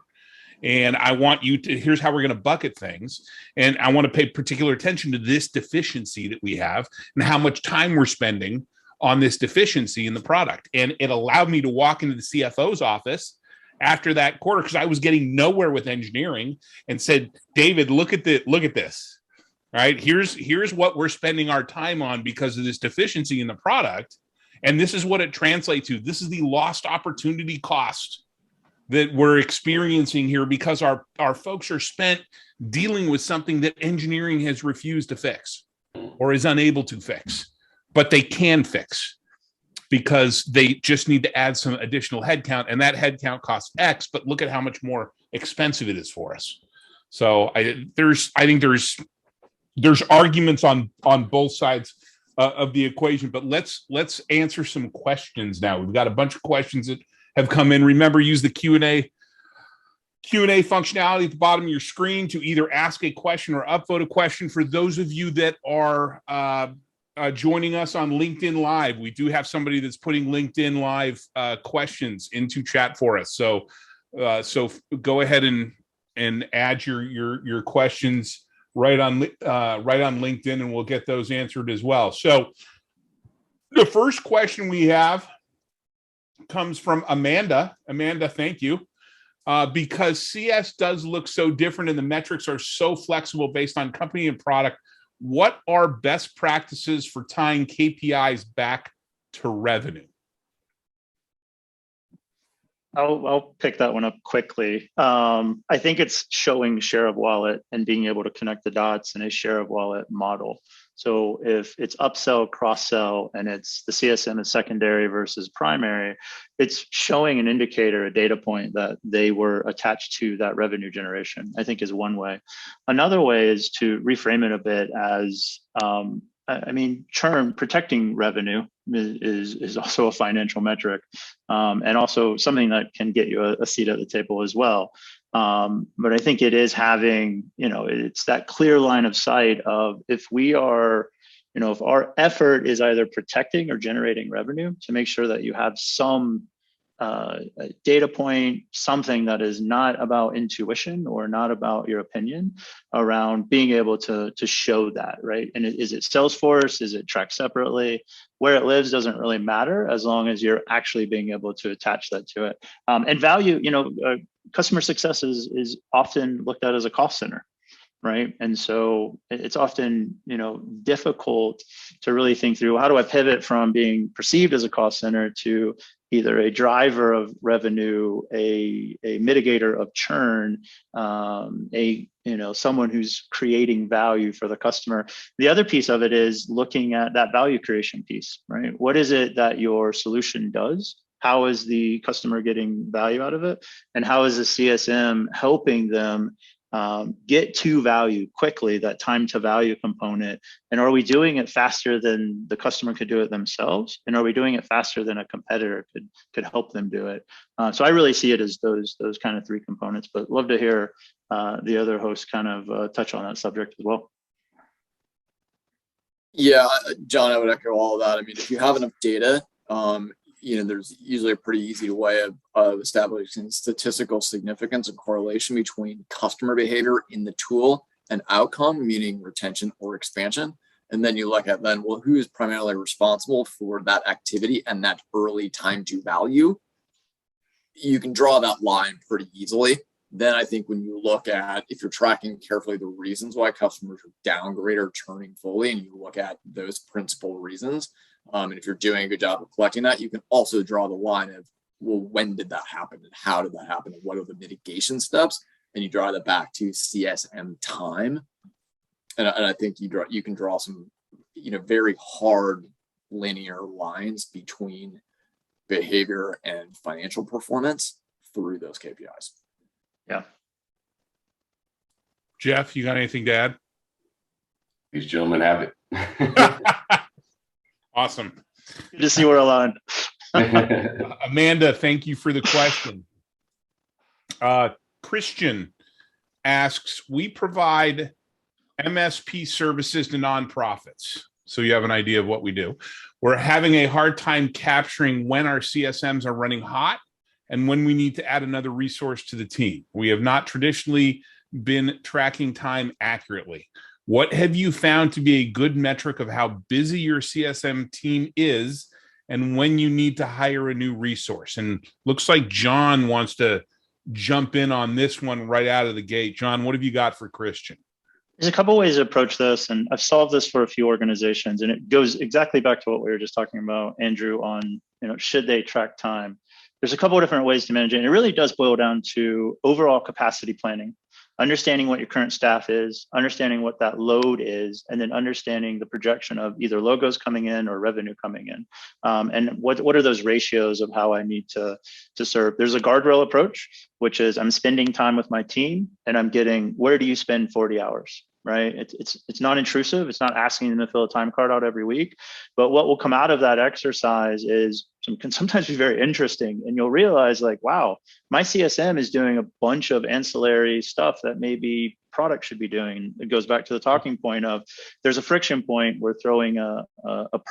and I want you to, here's how we're going to bucket things. And I want to pay particular attention to this deficiency that we have and how much time we're spending on this deficiency in the product. And it allowed me to walk into the CFO's office after that quarter, because I was getting nowhere with engineering, and said, David, look at this, right? Here's what we're spending our time on because of this deficiency in the product. And this is what it translates to. This is the lost opportunity cost that we're experiencing here because our folks are spent dealing with something that engineering has refused to fix or is unable to fix. But they can fix because they just need to add some additional headcount, and that headcount costs X, but look at how much more expensive it is for us. So I think there's arguments on both sides of the equation, but let's answer some questions now. We've got a bunch of questions that have come in. Remember, use the Q&A functionality at the bottom of your screen to either ask a question or upvote a question. For those of you that are joining us on LinkedIn Live, we do have somebody that's putting LinkedIn Live questions into chat for us. So go ahead and add your questions right on LinkedIn, and we'll get those answered as well. So the first question we have comes from Amanda. Amanda, thank you. Because CS does look so different and the metrics are so flexible based on company and product, what are best practices for tying KPIs back to revenue? I'll pick that one up quickly. I think it's showing share of wallet and being able to connect the dots in a share of wallet model. So if it's upsell, cross-sell, and it's the CSM is secondary versus primary, it's showing an indicator, a data point that they were attached to that revenue generation, I think is one way. Another way is to reframe it a bit as, churn, protecting revenue is also a financial metric, and also something that can get you a seat at the table as well. But I think it is having, it's that clear line of sight of if we are, if our effort is either protecting or generating revenue, to make sure that you have some data point, something that is not about intuition or not about your opinion, around being able to show that, right? And is it Salesforce? Is it tracked separately? Where it lives doesn't really matter, as long as you're actually being able to attach that to it. And value, customer success is often looked at as a cost center, right? And so it's often, difficult to really think through, how do I pivot from being perceived as a cost center to either a driver of revenue, a mitigator of churn, someone who's creating value for the customer. The other piece of it is looking at that value creation piece, right? What is it that your solution does? How is the customer getting value out of it? And how is the CSM helping them get to value quickly, that time to value component? And are we doing it faster than the customer could do it themselves? And are we doing it faster than a competitor could help them do it? So I really see it as those kind of three components, but love to hear the other hosts kind of touch on that subject as well. Yeah, John, I would echo all of that. I mean, if you have enough data, there's usually a pretty easy way of establishing statistical significance and correlation between customer behavior in the tool and outcome, meaning retention or expansion. And then you look at who is primarily responsible for that activity and that early time to value. You can draw that line pretty easily. Then I think when you look at, if you're tracking carefully the reasons why customers are downgraded or churning fully, and you look at those principal reasons, and if you're doing a good job of collecting that, you can also draw the line of, well, when did that happen and how did that happen and what are the mitigation steps? And you draw that back to CSM time. And I think you can draw some, very hard linear lines between behavior and financial performance through those KPIs. Yeah. Jeff, you got anything to add? These gentlemen have it. Awesome. Good to see we're aligned. Amanda, thank you for the question. Christian asks, we provide MSP services to nonprofits. So you have an idea of what we do. We're having a hard time capturing when our CSMs are running hot and when we need to add another resource to the team. We have not traditionally been tracking time accurately. What have you found to be a good metric of how busy your CSM team is and when you need to hire a new resource? And looks like John wants to jump in on this one right out of the gate. John, what have you got for Christian? There's a couple ways to approach this, and I've solved this for a few organizations, and it goes exactly back to what we were just talking about, Andrew, on, should they track time? There's a couple of different ways to manage it, and it really does boil down to overall capacity planning. Understanding what your current staff is, understanding what that load is, and then understanding the projection of either logos coming in or revenue coming in. And what are those ratios of how I need to serve? There's a guardrail approach, which is I'm spending time with my team and I'm getting, where do you spend 40 hours? Right? It's not intrusive. It's not asking them to fill a time card out every week. But what will come out of that exercise can sometimes be very interesting. And you'll realize, like, wow, my CSM is doing a bunch of ancillary stuff that maybe product should be doing. It goes back to the talking point of there's a friction point. We're throwing a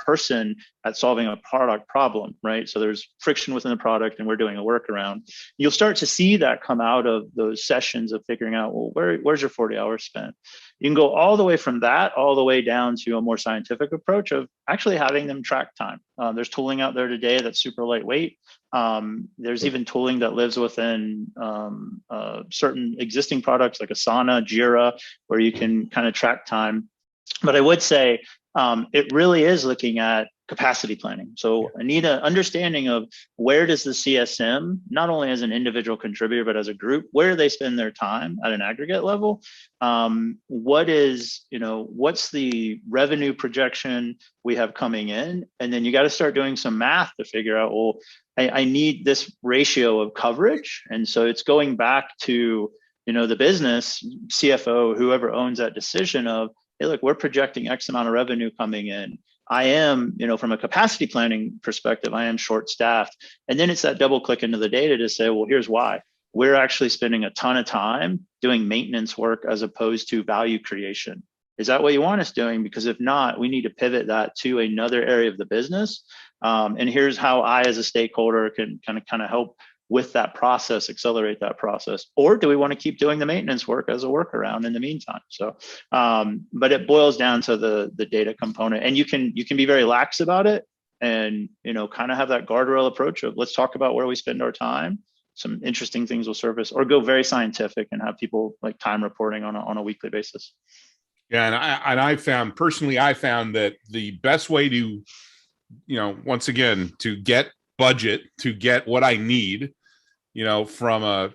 person at solving a product problem, right? So there's friction within the product and we're doing a workaround. You'll start to see that come out of those sessions of figuring out, well, where's your 40 hours spent? You can go all the way from that, all the way down to a more scientific approach of actually having them track time. There's tooling out there today that's super lightweight. There's even tooling that lives within certain existing products like Asana, Jira, where you can kind of track time. But I would say it really is looking at capacity planning. So I need an understanding of where does the CSM, not only as an individual contributor, but as a group, where do they spend their time at an aggregate level? What is, what's the revenue projection we have coming in? And then you got to start doing some math to figure out, well, I need this ratio of coverage. And so it's going back to, the business, CFO, whoever owns that decision of, hey, look, we're projecting X amount of revenue coming in. I am, from a capacity planning perspective, I am short staffed. And then it's that double click into the data to say, well, here's why. We're actually spending a ton of time doing maintenance work as opposed to value creation. Is that what you want us doing? Because if not, we need to pivot that to another area of the business. And here's how I, as a stakeholder, can kind of help with that process, accelerate that process. Or do we want to keep doing the maintenance work as a workaround in the meantime? So, but it boils down to the data component, and you can be very lax about it, and kind of have that guardrail approach of let's talk about where we spend our time. Some interesting things will surface, or go very scientific and have people like time reporting on a weekly basis. Yeah, and I found that the best way to, once again, to get budget, to get what I need, from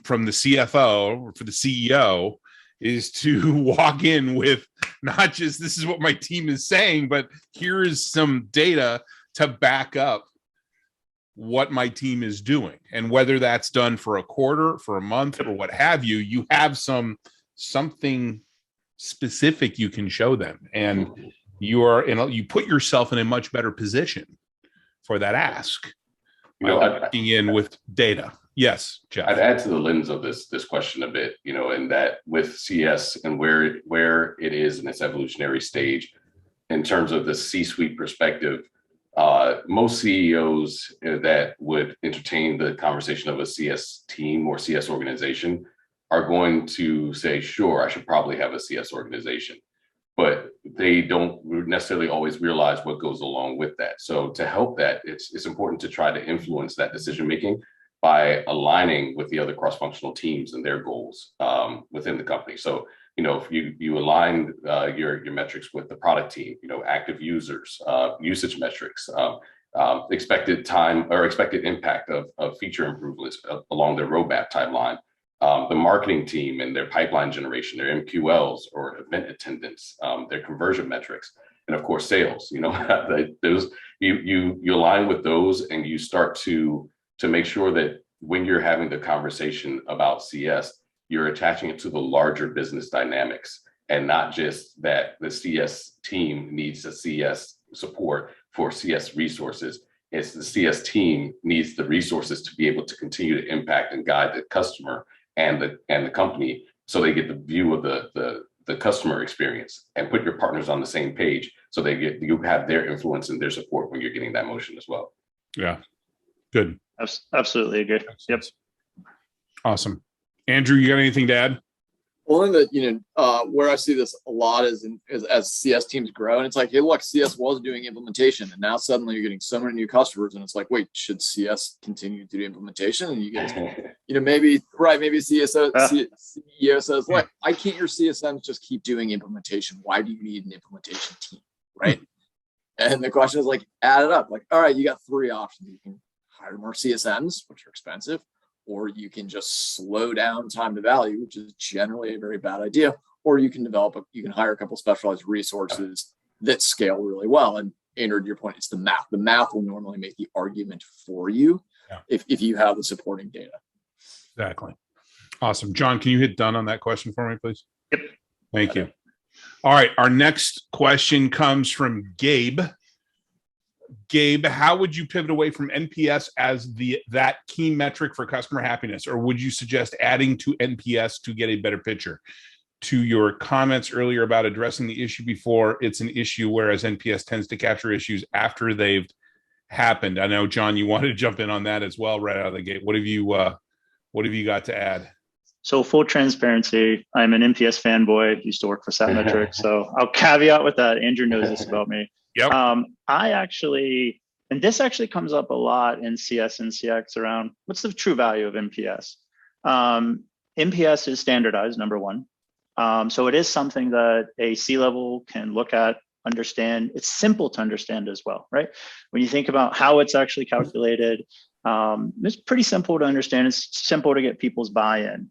from the CFO or for the CEO, is to walk in with not just this is what my team is saying, but here is some data to back up what my team is doing. And whether that's done for a quarter, for a month, or what have you, you have something specific you can show them, and you put yourself in a much better position for that ask. Walking in with data. Yes, Jeff. I'd add to the lens of this question a bit, in that with CS and where it is in its evolutionary stage, in terms of the C-suite perspective, most CEOs that would entertain the conversation of a CS team or CS organization are going to say, sure, I should probably have a CS organization. But they don't necessarily always realize what goes along with that. So to help that, it's important to try to influence that decision-making by aligning with the other cross-functional teams and their goals within the company. So, if you align your metrics with the product team, active users, usage metrics, expected time or expected impact of feature improvements along their roadmap timeline, the marketing team and their pipeline generation, their MQLs or event attendance, their conversion metrics, and of course sales. Those you align with those, and you start to make sure that when you're having the conversation about CS, you're attaching it to the larger business dynamics, and not just that the CS team needs a CS support for CS resources. It's the CS team needs the resources to be able to continue to impact and guide the customer and the company, so they get the view of the customer experience, and put your partners on the same page, so you have their influence and their support when you're getting that motion as well. Yeah, good. Absolutely agree. Yep. Awesome. Andrew, you got anything to add? One that where I see this a lot is as CS teams grow, and it's like, hey, look, CS was doing implementation, and now suddenly you're getting so many new customers, and it's like, wait, should CS continue to do implementation? And you get, maybe CEO says, look, I can't your CSMs just keep doing implementation. Why do you need an implementation team, right? And the question is like, add it up. Like, all right, you got three options. You can hire more CSMs, which are expensive, or you can just slow down time to value, which is generally a very bad idea, or you can hire a couple specialized resources that scale really well. And Andrew, to your point, it's the math. The math will normally make the argument for you if you have the supporting data. Exactly. Awesome. John, can you hit done on that question for me, please? Yep. Thank you. All right. Our next question comes from Gabe. Gabe, how would you pivot away from NPS as that key metric for customer happiness? Or would you suggest adding to NPS to get a better picture? To your comments earlier about addressing the issue before it's an issue, whereas NPS tends to capture issues after they've happened. I know, John, you wanted to jump in on that as well right out of the gate. What have you got to add? So full transparency, I'm an NPS fanboy, used to work for Satmetrics. So I'll caveat with that. Andrew knows this about me. Yep. I actually, and this actually comes up a lot in CS and CX around what's the true value of NPS? NPS is standardized, number one. So it is something that a C-level can look at, understand. It's simple to understand as well, right? When you think about how it's actually calculated, it's pretty simple to understand. It's simple to get people's buy-in.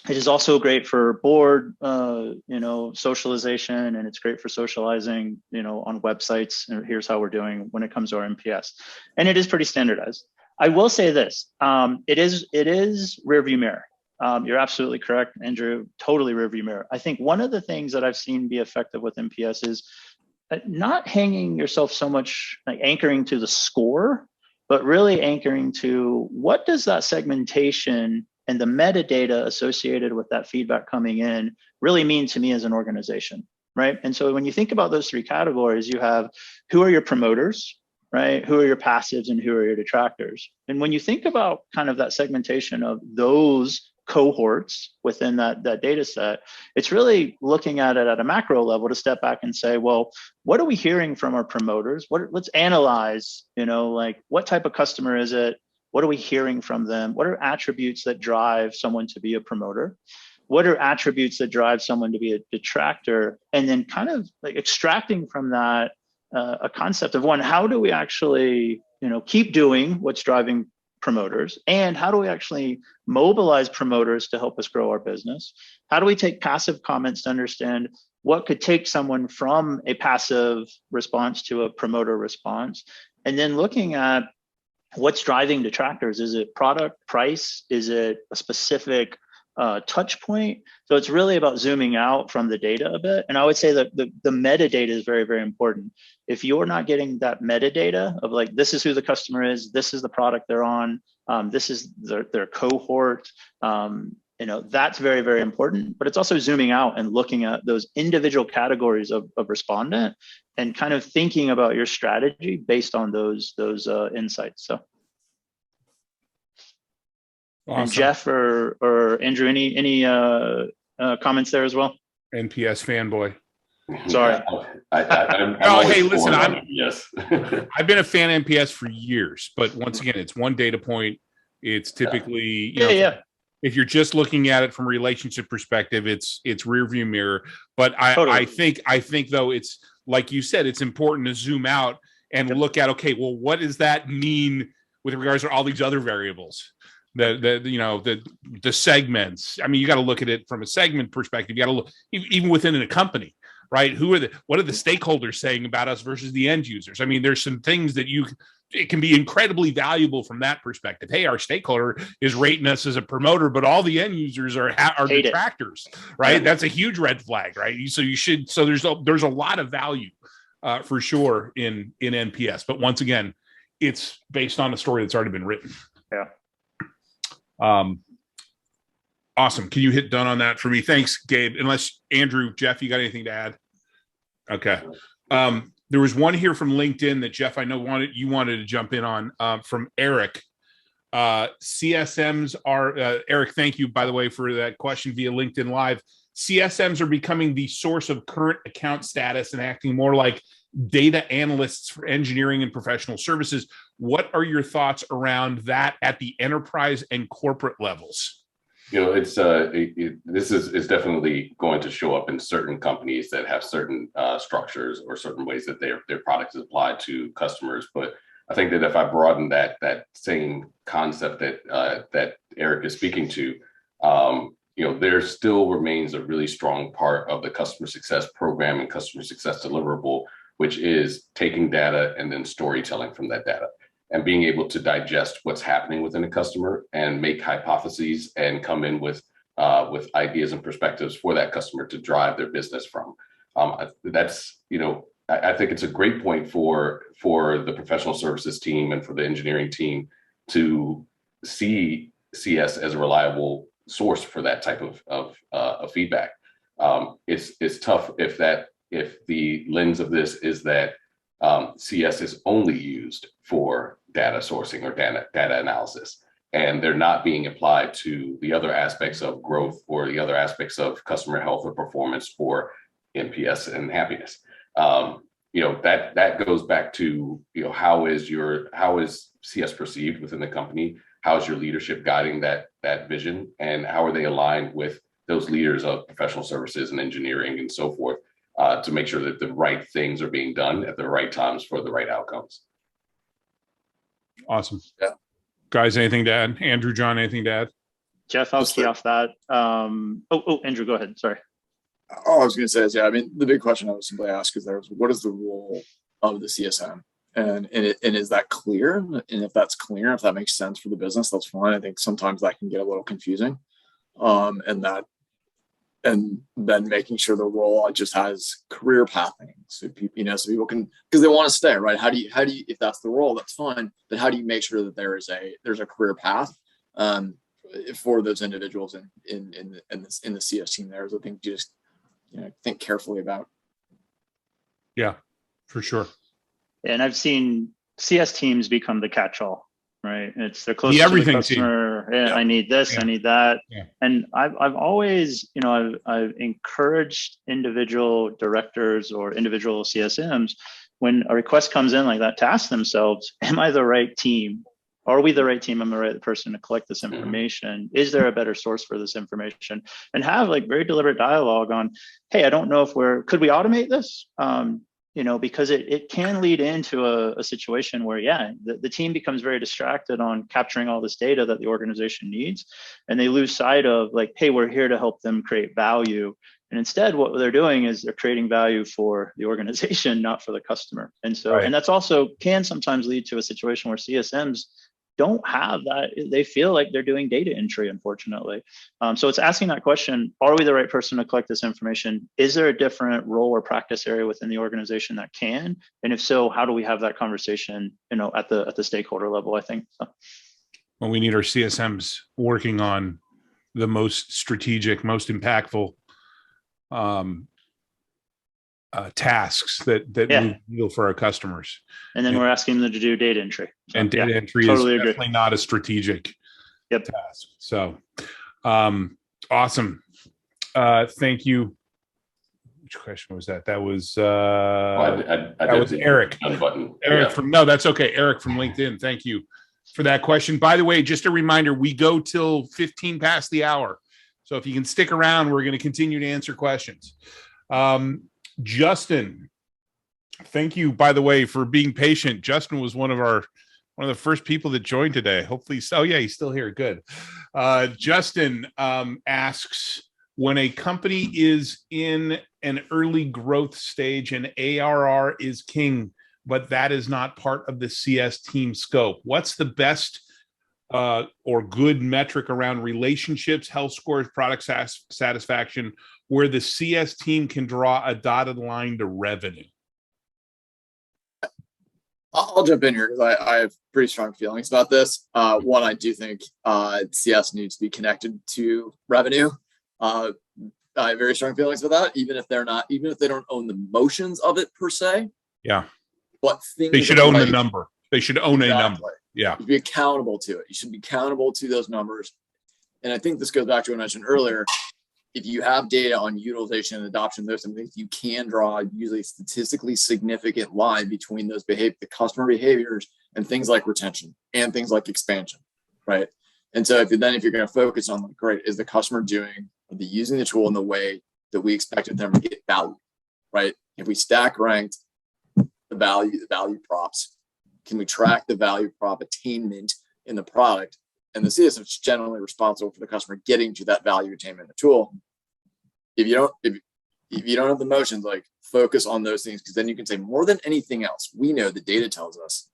It is also great for board, socialization, and it's great for socializing, on websites. And here's how we're doing when it comes to our NPS, and it is pretty standardized. I will say this: it is rear view mirror. You're absolutely correct, Andrew. Totally rear view mirror. I think one of the things that I've seen be effective with NPS is not hanging yourself so much, like anchoring to the score, but really anchoring to what does that segmentation and the metadata associated with that feedback coming in really mean to me as an organization, right? And so when you think about those three categories, you have who are your promoters, right? Who are your passives and who are your detractors? And when you think about kind of that segmentation of those cohorts within that data set, it's really looking at it at a macro level to step back and say, well, what are we hearing from our promoters? Let's analyze, like what type of customer is it? What are we hearing from them? What are attributes that drive someone to be a promoter? What are attributes that drive someone to be a detractor? And then kind of like extracting from that a concept of one, how do we actually, keep doing what's driving promoters, and how do we actually mobilize promoters to help us grow our business? How do we take passive comments to understand what could take someone from a passive response to a promoter response? And then looking at what's driving detractors. Is it product, price? Is it a specific touch point? So it's really about zooming out from the data a bit. And I would say that the metadata is very, very important. If you're not getting that metadata of like, this is who the customer is, this is the product they're on, this is their cohort, that's very, very important. But it's also zooming out and looking at those individual categories of respondent and kind of thinking about your strategy based on those insights. So. Awesome. And Jeff or Andrew, any comments there as well? NPS fanboy. Sorry. Hey, listen, yes. I've been a fan NPS for years, but once again, it's one data point. It's typically, if you're just looking at it from a relationship perspective, it's rear view mirror. But I think though, it's like you said, it's important to zoom out and look at, okay, well, what does that mean with regards to all these other variables? The segments. I mean, you got to look at it from a segment perspective. You got to look even within a company, right? What are the stakeholders saying about us versus the end users? I mean, there's some things that it can be incredibly valuable from that perspective. Hey, our stakeholder is rating us as a promoter, but all the end users are detractors, right? Yeah. That's a huge red flag, right? So there's a lot of value for sure in NPS, but once again, it's based on a story that's already been written. Yeah. Awesome. Can you hit done on that for me? Thanks, Gabe. Unless Andrew, Jeff, you got anything to add? Okay. There was one here from LinkedIn that Jeff, I know you wanted to jump in on, from Eric. CSMs are, Eric, thank you, by the way, for that question via LinkedIn Live. CSMs are becoming the source of current account status and acting more like data analysts for engineering and professional services. What are your thoughts around that at the enterprise and corporate levels? It's this is definitely going to show up in certain companies that have certain structures or certain ways that their product is applied to customers. But I think that if I broaden that same concept that Eric is speaking to, there still remains a really strong part of the customer success program and customer success deliverable, which is taking data and then storytelling from that data and being able to digest what's happening within a customer and make hypotheses and come in with ideas and perspectives for that customer to drive their business from. I think it's a great point for the professional services team and for the engineering team to see CS as a reliable source for that type of feedback. It's tough if the lens of this is that CS is only used for data sourcing or data analysis, and they're not being applied to the other aspects of growth or the other aspects of customer health or performance or NPS and happiness. That goes back to how is CS perceived within the company? How is your leadership guiding that vision, and how are they aligned with those leaders of professional services and engineering and so forth to make sure that the right things are being done at the right times for the right outcomes. Awesome. Yeah. Guys, anything to add? Andrew, John, anything to add? Jeff, I'll key off that. Andrew, go ahead. Sorry. All I was going to say is, I mean, the big question I would simply ask is what is the role of the CSM? And is that clear? And if that's clear, if that makes sense for the business, that's fine. I think sometimes that can get a little confusing. And then making sure the role just has career pathing. So people, so people can, because they want to stay, right? How do you, if that's the role, that's fine. But how do you make sure that there's a career path for those individuals in the CS team? There's a thing to just, think carefully about. Yeah, for sure. And I've seen CS teams become the catch-all, right? It's they're close to the customer. Yeah, I need this, I need that. Yeah. And I've always, I've encouraged individual directors or individual CSMs when a request comes in like that to ask themselves, am I the right team? Are we the right team? Am I the right person to collect this information? Is there a better source for this information? And have very deliberate dialogue on, hey, I don't know if could we automate this? Because it can lead into a situation where, the team becomes very distracted on capturing all this data that the organization needs. And they lose sight of hey, we're here to help them create value. And instead, what they're doing is they're creating value for the organization, not for the customer. And so, and that's also can sometimes lead to a situation where CSMs don't have that. They feel like they're doing data entry, unfortunately. So it's asking that question, are we the right person to collect this information? Is there a different role or practice area within the organization that can? And if so, how do we have that conversation, at the stakeholder level, I think. So. Well, we need our CSMs working on the most strategic, most impactful tasks that move the needle for our customers. And then we're asking them to do data entry. So, and data entry totally is definitely not a strategic task. So awesome. Thank you. Which question was that? That was that was Eric. Eric from that's okay. Eric from LinkedIn. Thank you for that question. By the way, just a reminder, we go till 15 past the hour. So if you can stick around, we're going to continue to answer questions. Justin, thank you, by the way, for being patient. Justin was one of the first people that joined today. Hopefully, he's still here. Good. Justin asks, when a company is in an early growth stage and ARR is king, but that is not part of the CS team scope, what's the best or good metric around relationships, health scores, product satisfaction, where the CS team can draw a dotted line to revenue? I'll jump in here because I have pretty strong feelings about this. One, I do think CS needs to be connected to revenue. I have very strong feelings about that, even if they don't own the motions of it per se. Yeah. But they should own the number. They should own a number. Yeah. You should be accountable to it. You should be accountable to those numbers. And I think this goes back to what I mentioned earlier. If you have data on utilization and adoption, there's some things you can draw usually statistically significant line between those the customer behaviors and things like retention and things like expansion, right? And so if you're going to focus on great, is the customer are they using the tool in the way that we expected them to get value, right? If we stack ranked the value props, can we track the value prop attainment in the product? And the CSM is generally responsible for the customer getting to that value attainment in the tool. If you don't have the motions, focus on those things, because then you can say more than anything else, we know the data tells us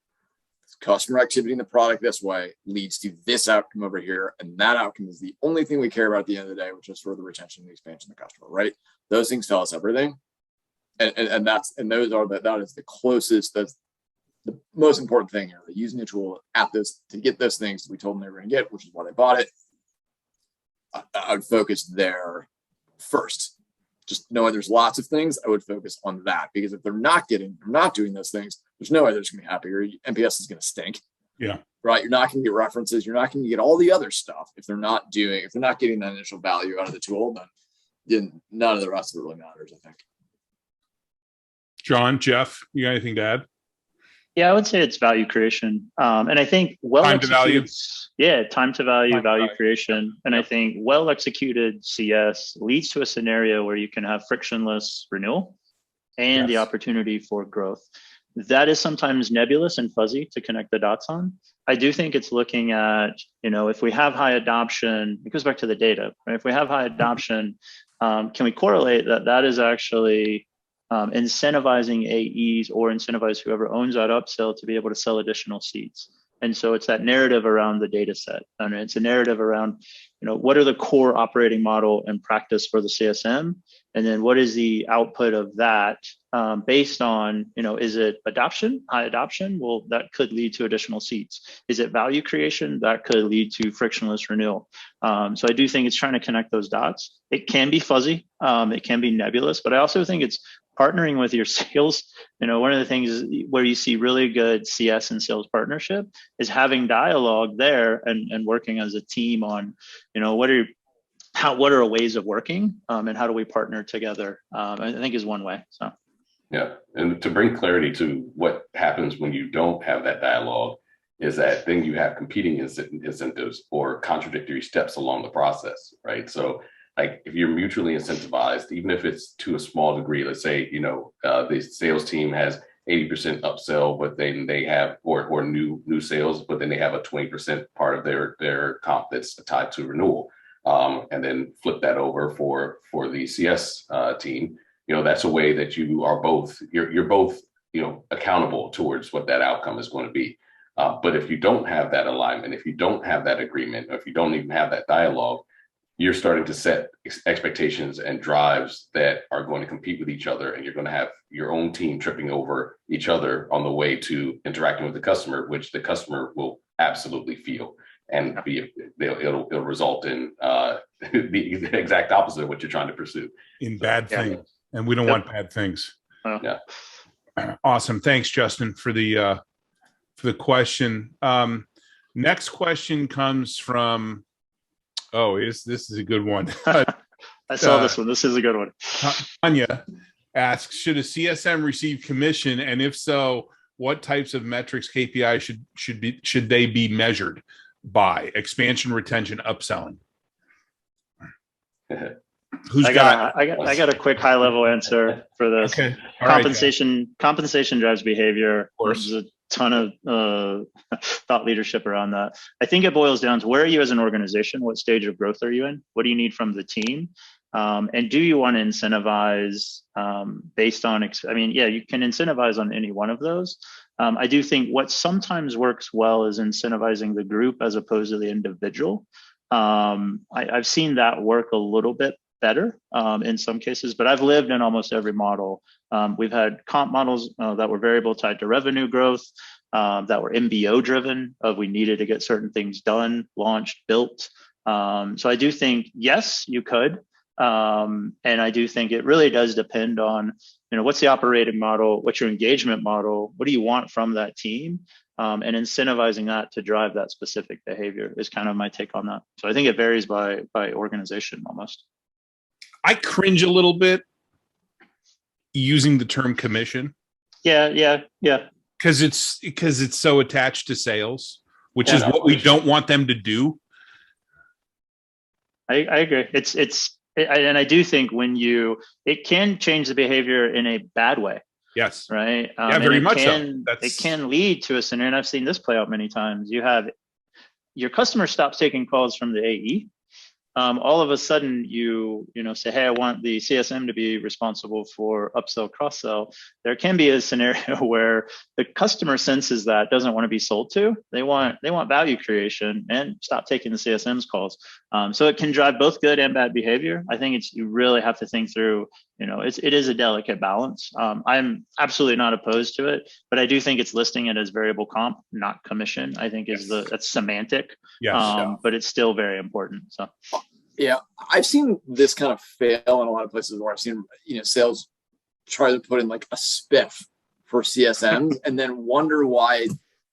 customer activity in the product this way leads to this outcome over here. And that outcome is the only thing we care about at the end of the day, which is for the retention and the expansion of the customer, right? Those things tell us everything. And that is the closest, that's the most important thing here. They're using the tool to get those things that we told them they were going to get, which is why they bought it. I would focus there first. Just knowing there's lots of things, I would focus on that, because if they're not doing those things, there's no way they're just going to be happy. Your NPS is going to stink. Yeah. Right. You're not going to get references. You're not going to get all the other stuff if they're not getting that initial value out of the tool. Then none of the rest of it really matters, I think. John, Jeff, you got anything to add? Yeah, I would say it's value creation. And I think time to value. Yeah, time to value, value creation. And I think well executed CS leads to a scenario where you can have frictionless renewal and the opportunity for growth. That is sometimes nebulous and fuzzy to connect the dots on. I do think it's looking at, if we have high adoption, it goes back to the data, right? If we have high adoption, can we correlate that is actually incentivizing AEs or incentivize whoever owns that upsell to be able to sell additional seats? And so it's that narrative around the data set. And it's a narrative around, what are the core operating model and practice for the CSM? And then what is the output of that based on, is it adoption, high adoption? Well, that could lead to additional seats. Is it value creation? That could lead to frictionless renewal. So I do think it's trying to connect those dots. It can be fuzzy, it can be nebulous, but I also think it's partnering with your sales. One of the things where you see really good CS and sales partnership is having dialogue there and working as a team on, what are ways of working and how do we partner together? I think is one way. So. Yeah, and to bring clarity to what happens when you don't have that dialogue is that then you have competing incentives or contradictory steps along the process, right? So like if you're mutually incentivized, even if it's to a small degree, let's say, the sales team has 80% upsell, but then they have, or new sales, but then they have a 20% part of their comp that's tied to renewal. And then flip that over for the CS team. That's a way that you are both, you're both, accountable towards what that outcome is going to be. But if you don't have that alignment, if you don't have that agreement, or if you don't even have that dialogue, you're starting to set expectations and drives that are going to compete with each other. And you're going to have your own team tripping over each other on the way to interacting with the customer, which the customer will absolutely feel. And it'll result in the exact opposite of what you're trying to pursue. In bad things. And we don't want bad things. Yeah. Awesome. Thanks, Justin, for the question. Next question comes from, this is a good one. I saw this one. This is a good one. Tanya asks, should a CSM receive commission? And if so, what types of metrics, KPI should they be measured by? Expansion, retention, upselling. I got a quick high level answer for this. Okay. Compensation drives behavior. Of course. There's a ton of thought leadership around that. I think it boils down to where are you as an organization? What stage of growth are you in? What do you need from the team? And do you want to incentivize based on, you can incentivize on any one of those. I do think what sometimes works well is incentivizing the group as opposed to the individual. I've seen that work a little bit better in some cases, but I've lived in almost every model. We've had comp models that were variable tied to revenue growth, that were MBO driven, of we needed to get certain things done, launched, built. So I do think, yes, you could. And I do think it really does depend on, what's the operating model, what's your engagement model, what do you want from that team? And incentivizing that to drive that specific behavior is kind of my take on that. So I think it varies by organization almost. I cringe a little bit using the term commission. Yeah. Because it's so attached to sales, which is what we don't want them to do. I agree. And I do think it can change the behavior in a bad way. Yes. Right. Yeah, very much so. It can lead to a scenario, and I've seen this play out many times. You have your customer stops taking calls from the AE. All of a sudden you say, hey, I want the CSM to be responsible for upsell, cross-sell. There can be a scenario where the customer senses that doesn't want to be sold to. They want value creation and stop taking the CSM's calls. So it can drive both good and bad behavior. I think you really have to think through, it is a delicate balance. I'm absolutely not opposed to it, but I do think it's listing it as variable comp, not commission. I think that's semantic. Yes. But it's still very important. So. Yeah, I've seen this kind of fail in a lot of places where I've seen, sales try to put in like a spiff for CSMs and then wonder why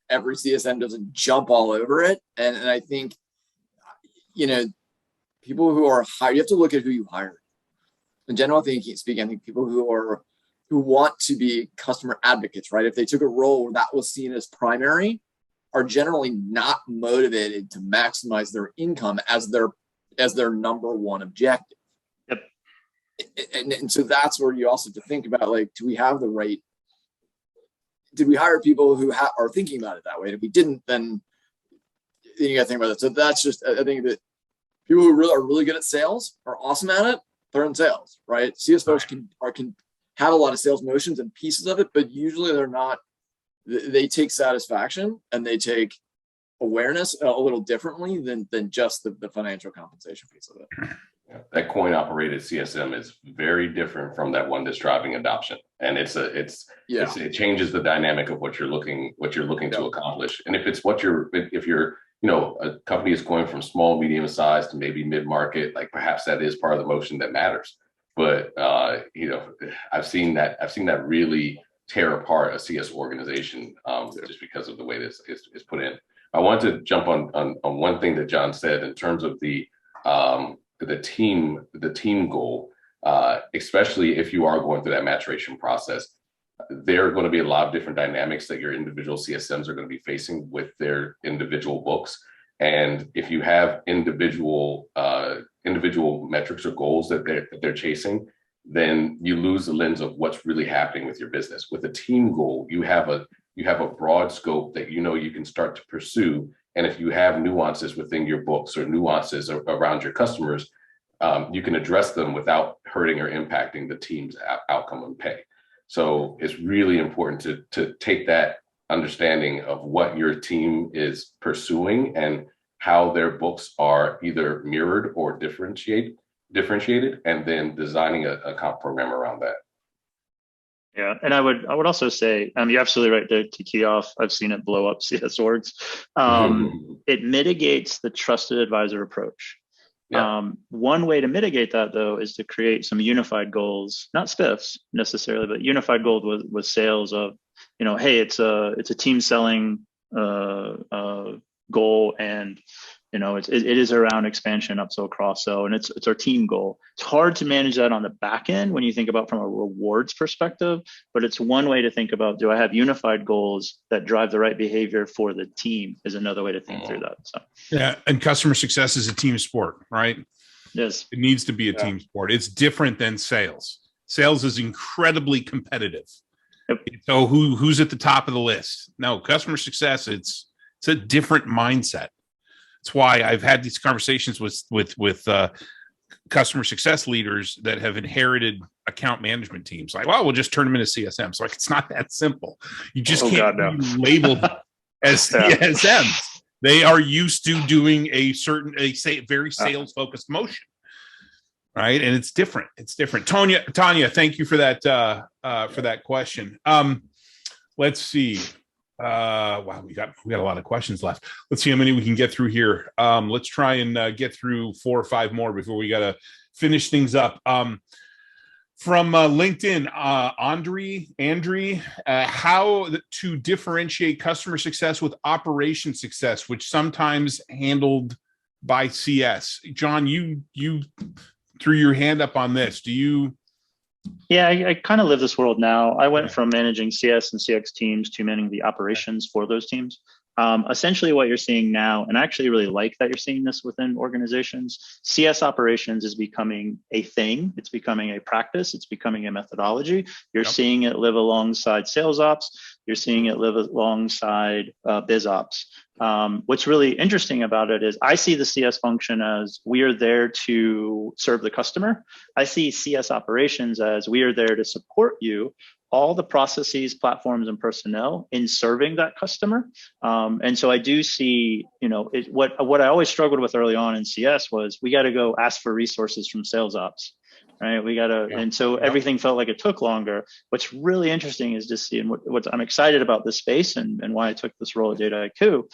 every CSM doesn't jump all over it. And I think, people who are hired, you have to look at who you hire. In general speaking, I think people who want to be customer advocates, right? If they took a role where that was seen as primary, are generally not motivated to maximize their income as their number one objective. Yep. And so that's where you also have to think about, like, do we have the right, did we hire people who are thinking about it that way? If we didn't, then you got to think about it. So that's just, I think that people who are really good at sales are awesome at it. They're in sales, right? CS folks can have a lot of sales motions and pieces of it, but usually they're not. They take satisfaction and they take awareness a little differently than just the financial compensation piece of it. Yeah, that coin operated CSM is very different from that one that's driving adoption, and it changes the dynamic of what you're looking to accomplish. And if you're a company is going from small, medium size to maybe mid-market, like perhaps that is part of the motion that matters. But I've seen that really tear apart a CS organization just because of the way this is put in. I want to jump on one thing that John said in terms of the team goal, especially if you are going through that maturation process. There are going to be a lot of different dynamics that your individual CSMs are going to be facing with their individual books. And if you have individual metrics or goals that they're chasing, then you lose the lens of what's really happening with your business. With a team goal, you have a broad scope that you can start to pursue. And if you have nuances within your books or nuances around your customers, you can address them without hurting or impacting the team's outcome and pay. So it's really important to take that understanding of what your team is pursuing and how their books are either mirrored or differentiated, and then designing a comp program around that. Yeah, and I would also say, you're absolutely right to key off. I've seen it blow up CS orgs. It mitigates the trusted advisor approach. Yeah. One way to mitigate that, though, is to create some unified goals, not spiffs necessarily, but unified goals with sales of, hey, it's a team selling goal, and it is around expansion, upsell, cross-sell, and it's our team goal. It's hard to manage that on the back end when you think about from a rewards perspective, but it's one way to think about, do I have unified goals that drive the right behavior for the team is another way to think through that. So yeah, and customer success is a team sport, right? Yes. It needs to be a team sport. It's different than sales. Sales is incredibly competitive. Yep. So who's at the top of the list? No, customer success, it's a different mindset. That's why I've had these conversations with customer success leaders that have inherited account management teams. Like, well, we'll just turn them into CSMs. Like, it's not that simple. You just can't be labeled as CSMs. They are used to doing a very sales focused motion, right? And it's different. It's different. Tanya, thank you for that question. Let's see. Wow, we got a lot of questions left. Let's see how many we can get through here. Let's try and get through 4 or 5 more before we got to finish things up. From LinkedIn, Andre, how to differentiate customer success with operation success, which sometimes handled by CS. John, you threw your hand up on this. Do you? Yeah, I kind of live this world now. I went from managing CS and CX teams to managing the operations for those teams. Essentially what you're seeing now, and I actually really like that you're seeing this within organizations, CS operations is becoming a thing. It's becoming a practice. It's becoming a methodology. You're seeing it live alongside sales ops. You're seeing it live alongside biz ops. What's really interesting about it is I see the CS function as we are there to serve the customer. I see CS operations as we are there to support you, all the processes, platforms, and personnel in serving that customer. And so I do see, what I always struggled with early on in CS was we got to go ask for resources from sales ops. Right, we gotta, and so everything felt like it took longer. What's really interesting is just seeing what I'm excited about this space and why I took this role at Data IQ.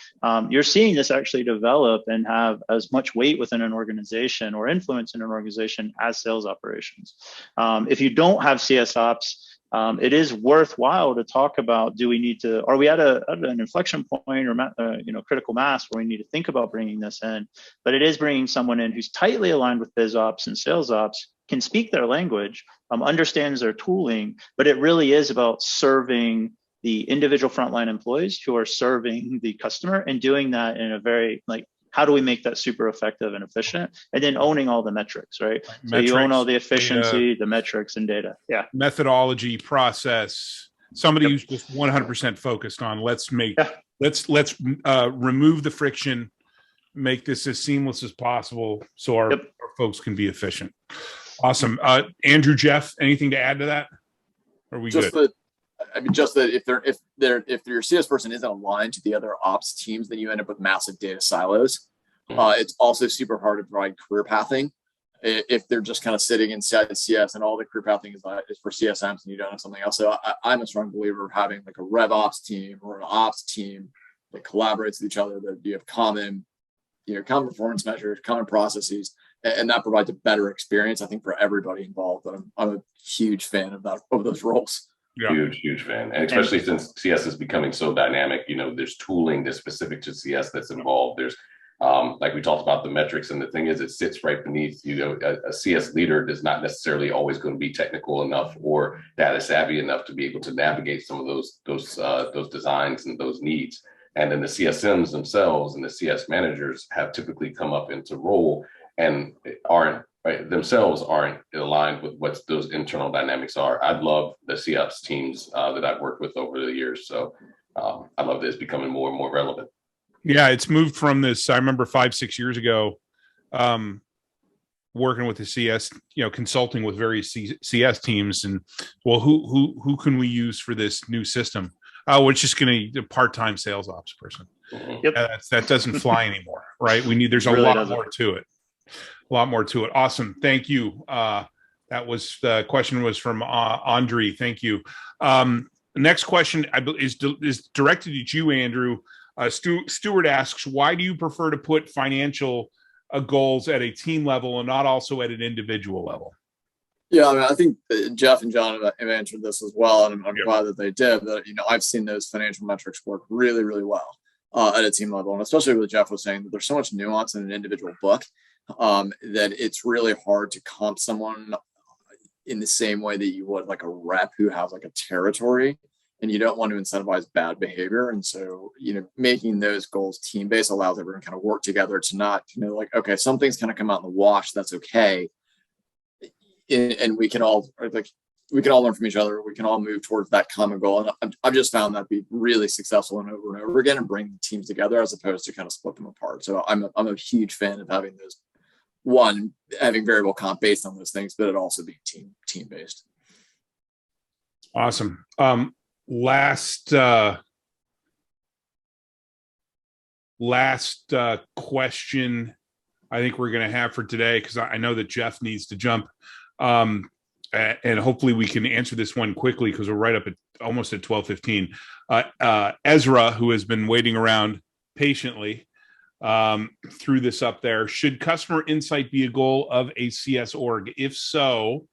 You're seeing this actually develop and have as much weight within an organization or influence in an organization as sales operations. If you don't have CS ops, it is worthwhile to talk about, are we at an inflection point or critical mass where we need to think about bringing this in? But it is bringing someone in who's tightly aligned with biz ops and sales ops, can speak their language, understands their tooling, but it really is about serving the individual frontline employees who are serving the customer and doing that in a very how do we make that super effective and efficient, and then owning all the metrics, right? So you own all the efficiency, the metrics and data. Yeah. Methodology, process, somebody who's just 100% focused on let's remove the friction, make this as seamless as possible so our folks can be efficient. Awesome. Andrew, Jeff, anything to add to that? Are we just good? Just that if your CS person isn't aligned to the other ops teams, then you end up with massive data silos. It's also super hard to provide career pathing if they're just kind of sitting inside the CS and all the career pathing is for CSMs and you don't have something else. So I'm a strong believer of having like a rev ops team or an ops team that collaborates with each other, that you have common performance measures, common processes, and that provides a better experience, I think, for everybody involved. But I'm a huge fan of those roles. Yeah. Huge fan. And especially since CS is becoming so dynamic, there's tooling that's specific to CS that's involved. There's like we talked about the metrics, and the thing is, it sits right beneath, a CS leader is not necessarily always going to be technical enough or data savvy enough to be able to navigate some of those designs and those needs. And then the CSMs themselves and the CS managers have typically come up into role and aren't aligned with what those internal dynamics are. I love the CS teams that I've worked with over the years. So I love this becoming more and more relevant. Yeah, it's moved from this. I remember 5-6 years ago, working with the CS, consulting with various CS teams, and who can we use for this new system? We're just going to a part-time sales ops person. Yep. That doesn't fly anymore, right? There's a lot more to it. A lot more to it. Awesome. Thank you. That was the question was from Andre. Thank you. The next question is directed at you, Andrew. Stuart asks, why do you prefer to put financial goals at a team level and not also at an individual level? Yeah, I think Jeff and John have answered this as well, and I'm glad that they did. That I've seen those financial metrics work really, really well at a team level, and especially what Jeff was saying, that there's so much nuance in an individual book that it's really hard to comp someone in the same way that you would like a rep who has like a territory, and you don't want to incentivize bad behavior. And so, making those goals team-based allows everyone to kind of work together to not, okay, something's kind of come out in the wash, that's okay. And we can all learn from each other. We can all move towards that common goal. And I've just found that be really successful and over again, and bring the teams together as opposed to kind of split them apart. So I'm a huge fan of having having variable comp based on those things, but it also being team based. Awesome. Last question I think we're going to have for today, because I know that Jeff needs to jump. And hopefully we can answer this one quickly because we're right up at almost at 12:15. Ezra, who has been waiting around patiently, threw this up there. Should customer insight be a goal of a CS org? If so,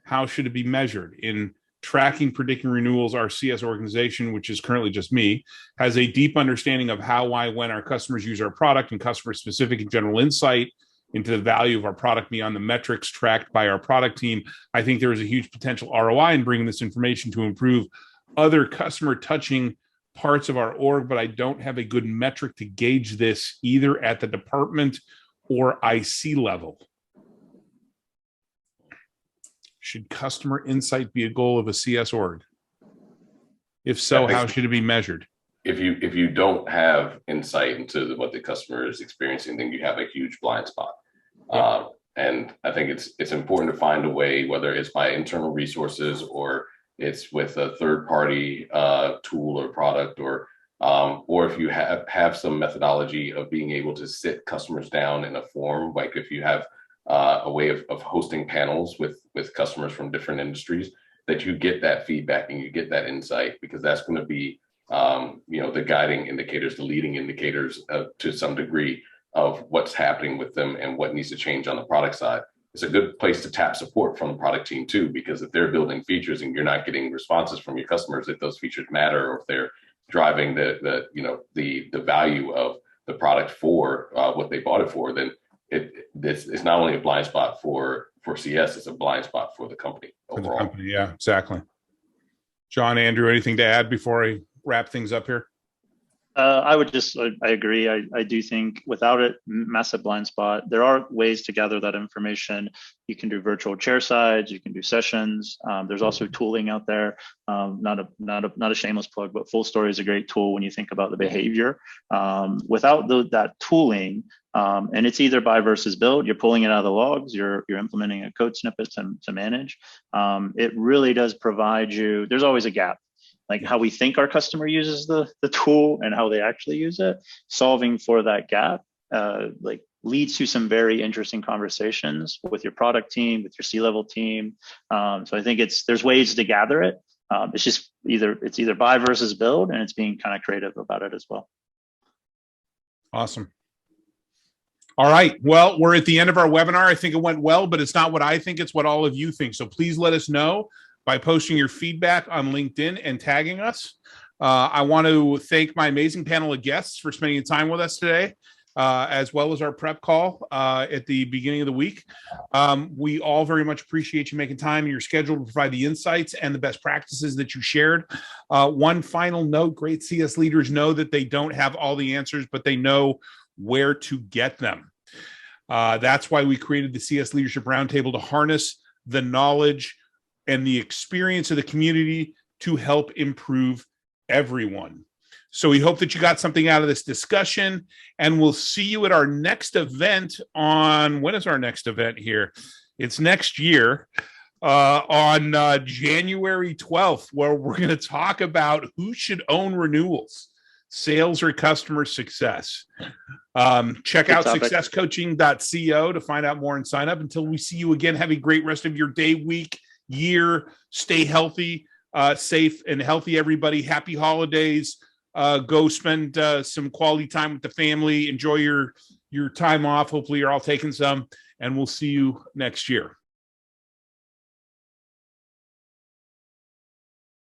how should it be measured? In tracking, predicting renewals, our CS organization, which is currently just me, has a deep understanding of how, why, when our customers use our product, and customer specific and general insight into the value of our product beyond the metrics tracked by our product team. I think there is a huge potential ROI in bringing this information to improve other customer touching parts of our org, but I don't have a good metric to gauge this either at the department or IC level. Should customer insight be a goal of a CS org? If so, how should it be measured? If you don't have insight into what the customer is experiencing, then you have a huge blind spot. Yeah. And I think it's important to find a way, whether it's by internal resources or it's with a third party tool or product, or if you have some methodology of being able to sit customers down in a forum, like if you have a way of hosting panels with customers from different industries, that you get that feedback and you get that insight, because that's going to be the guiding indicators, the leading indicators to some degree of what's happening with them and what needs to change on the product side. It's a good place to tap support from the product team too, because if they're building features and you're not getting responses from your customers, if those features matter, or if they're driving the value of the product for what they bought it for, then it's not only a blind spot for CS, it's a blind spot for the company overall. Yeah, exactly. John, Andrew, anything to add before I wrap things up here? I agree. I do think without it, massive blind spot. There are ways to gather that information. You can do virtual chair sides. You can do sessions. There's also tooling out there. Not a shameless plug, but Full Story is a great tool when you think about the behavior. Without that tooling, and it's either buy versus build. You're pulling it out of the logs. You're implementing a code snippet to manage. It really does provide you. There's always a gap. Like how we think our customer uses the tool and how they actually use it, solving for that gap, like leads to some very interesting conversations with your product team, with your C-level team. So I think there's ways to gather it. It's just either buy versus build, and it's being kind of creative about it as well. Awesome. All right. Well, we're at the end of our webinar. I think it went well, but it's not what I think, it's what all of you think. So please let us know by posting your feedback on LinkedIn and tagging us. I want to thank my amazing panel of guests for spending time with us today, as well as our prep call at the beginning of the week. We all very much appreciate you making time in your schedule to provide the insights and the best practices that you shared. One final note, great CS leaders know that they don't have all the answers, but they know where to get them. That's why we created the CS Leadership Roundtable, to harness the knowledge and the experience of the community to help improve everyone. So we hope that you got something out of this discussion, and we'll see you at our next event on, when is our next event here? It's next year on January 12th, where we're going to talk about who should own renewals, sales or customer success. Check out successcoaching.co to find out more and sign up. Until we see you again, have a great rest of your day, week, year. Stay healthy, safe and healthy, everybody. Happy holidays. Go spend some quality time with the family. Enjoy your time off. Hopefully you're all taking some, and we'll see you next year.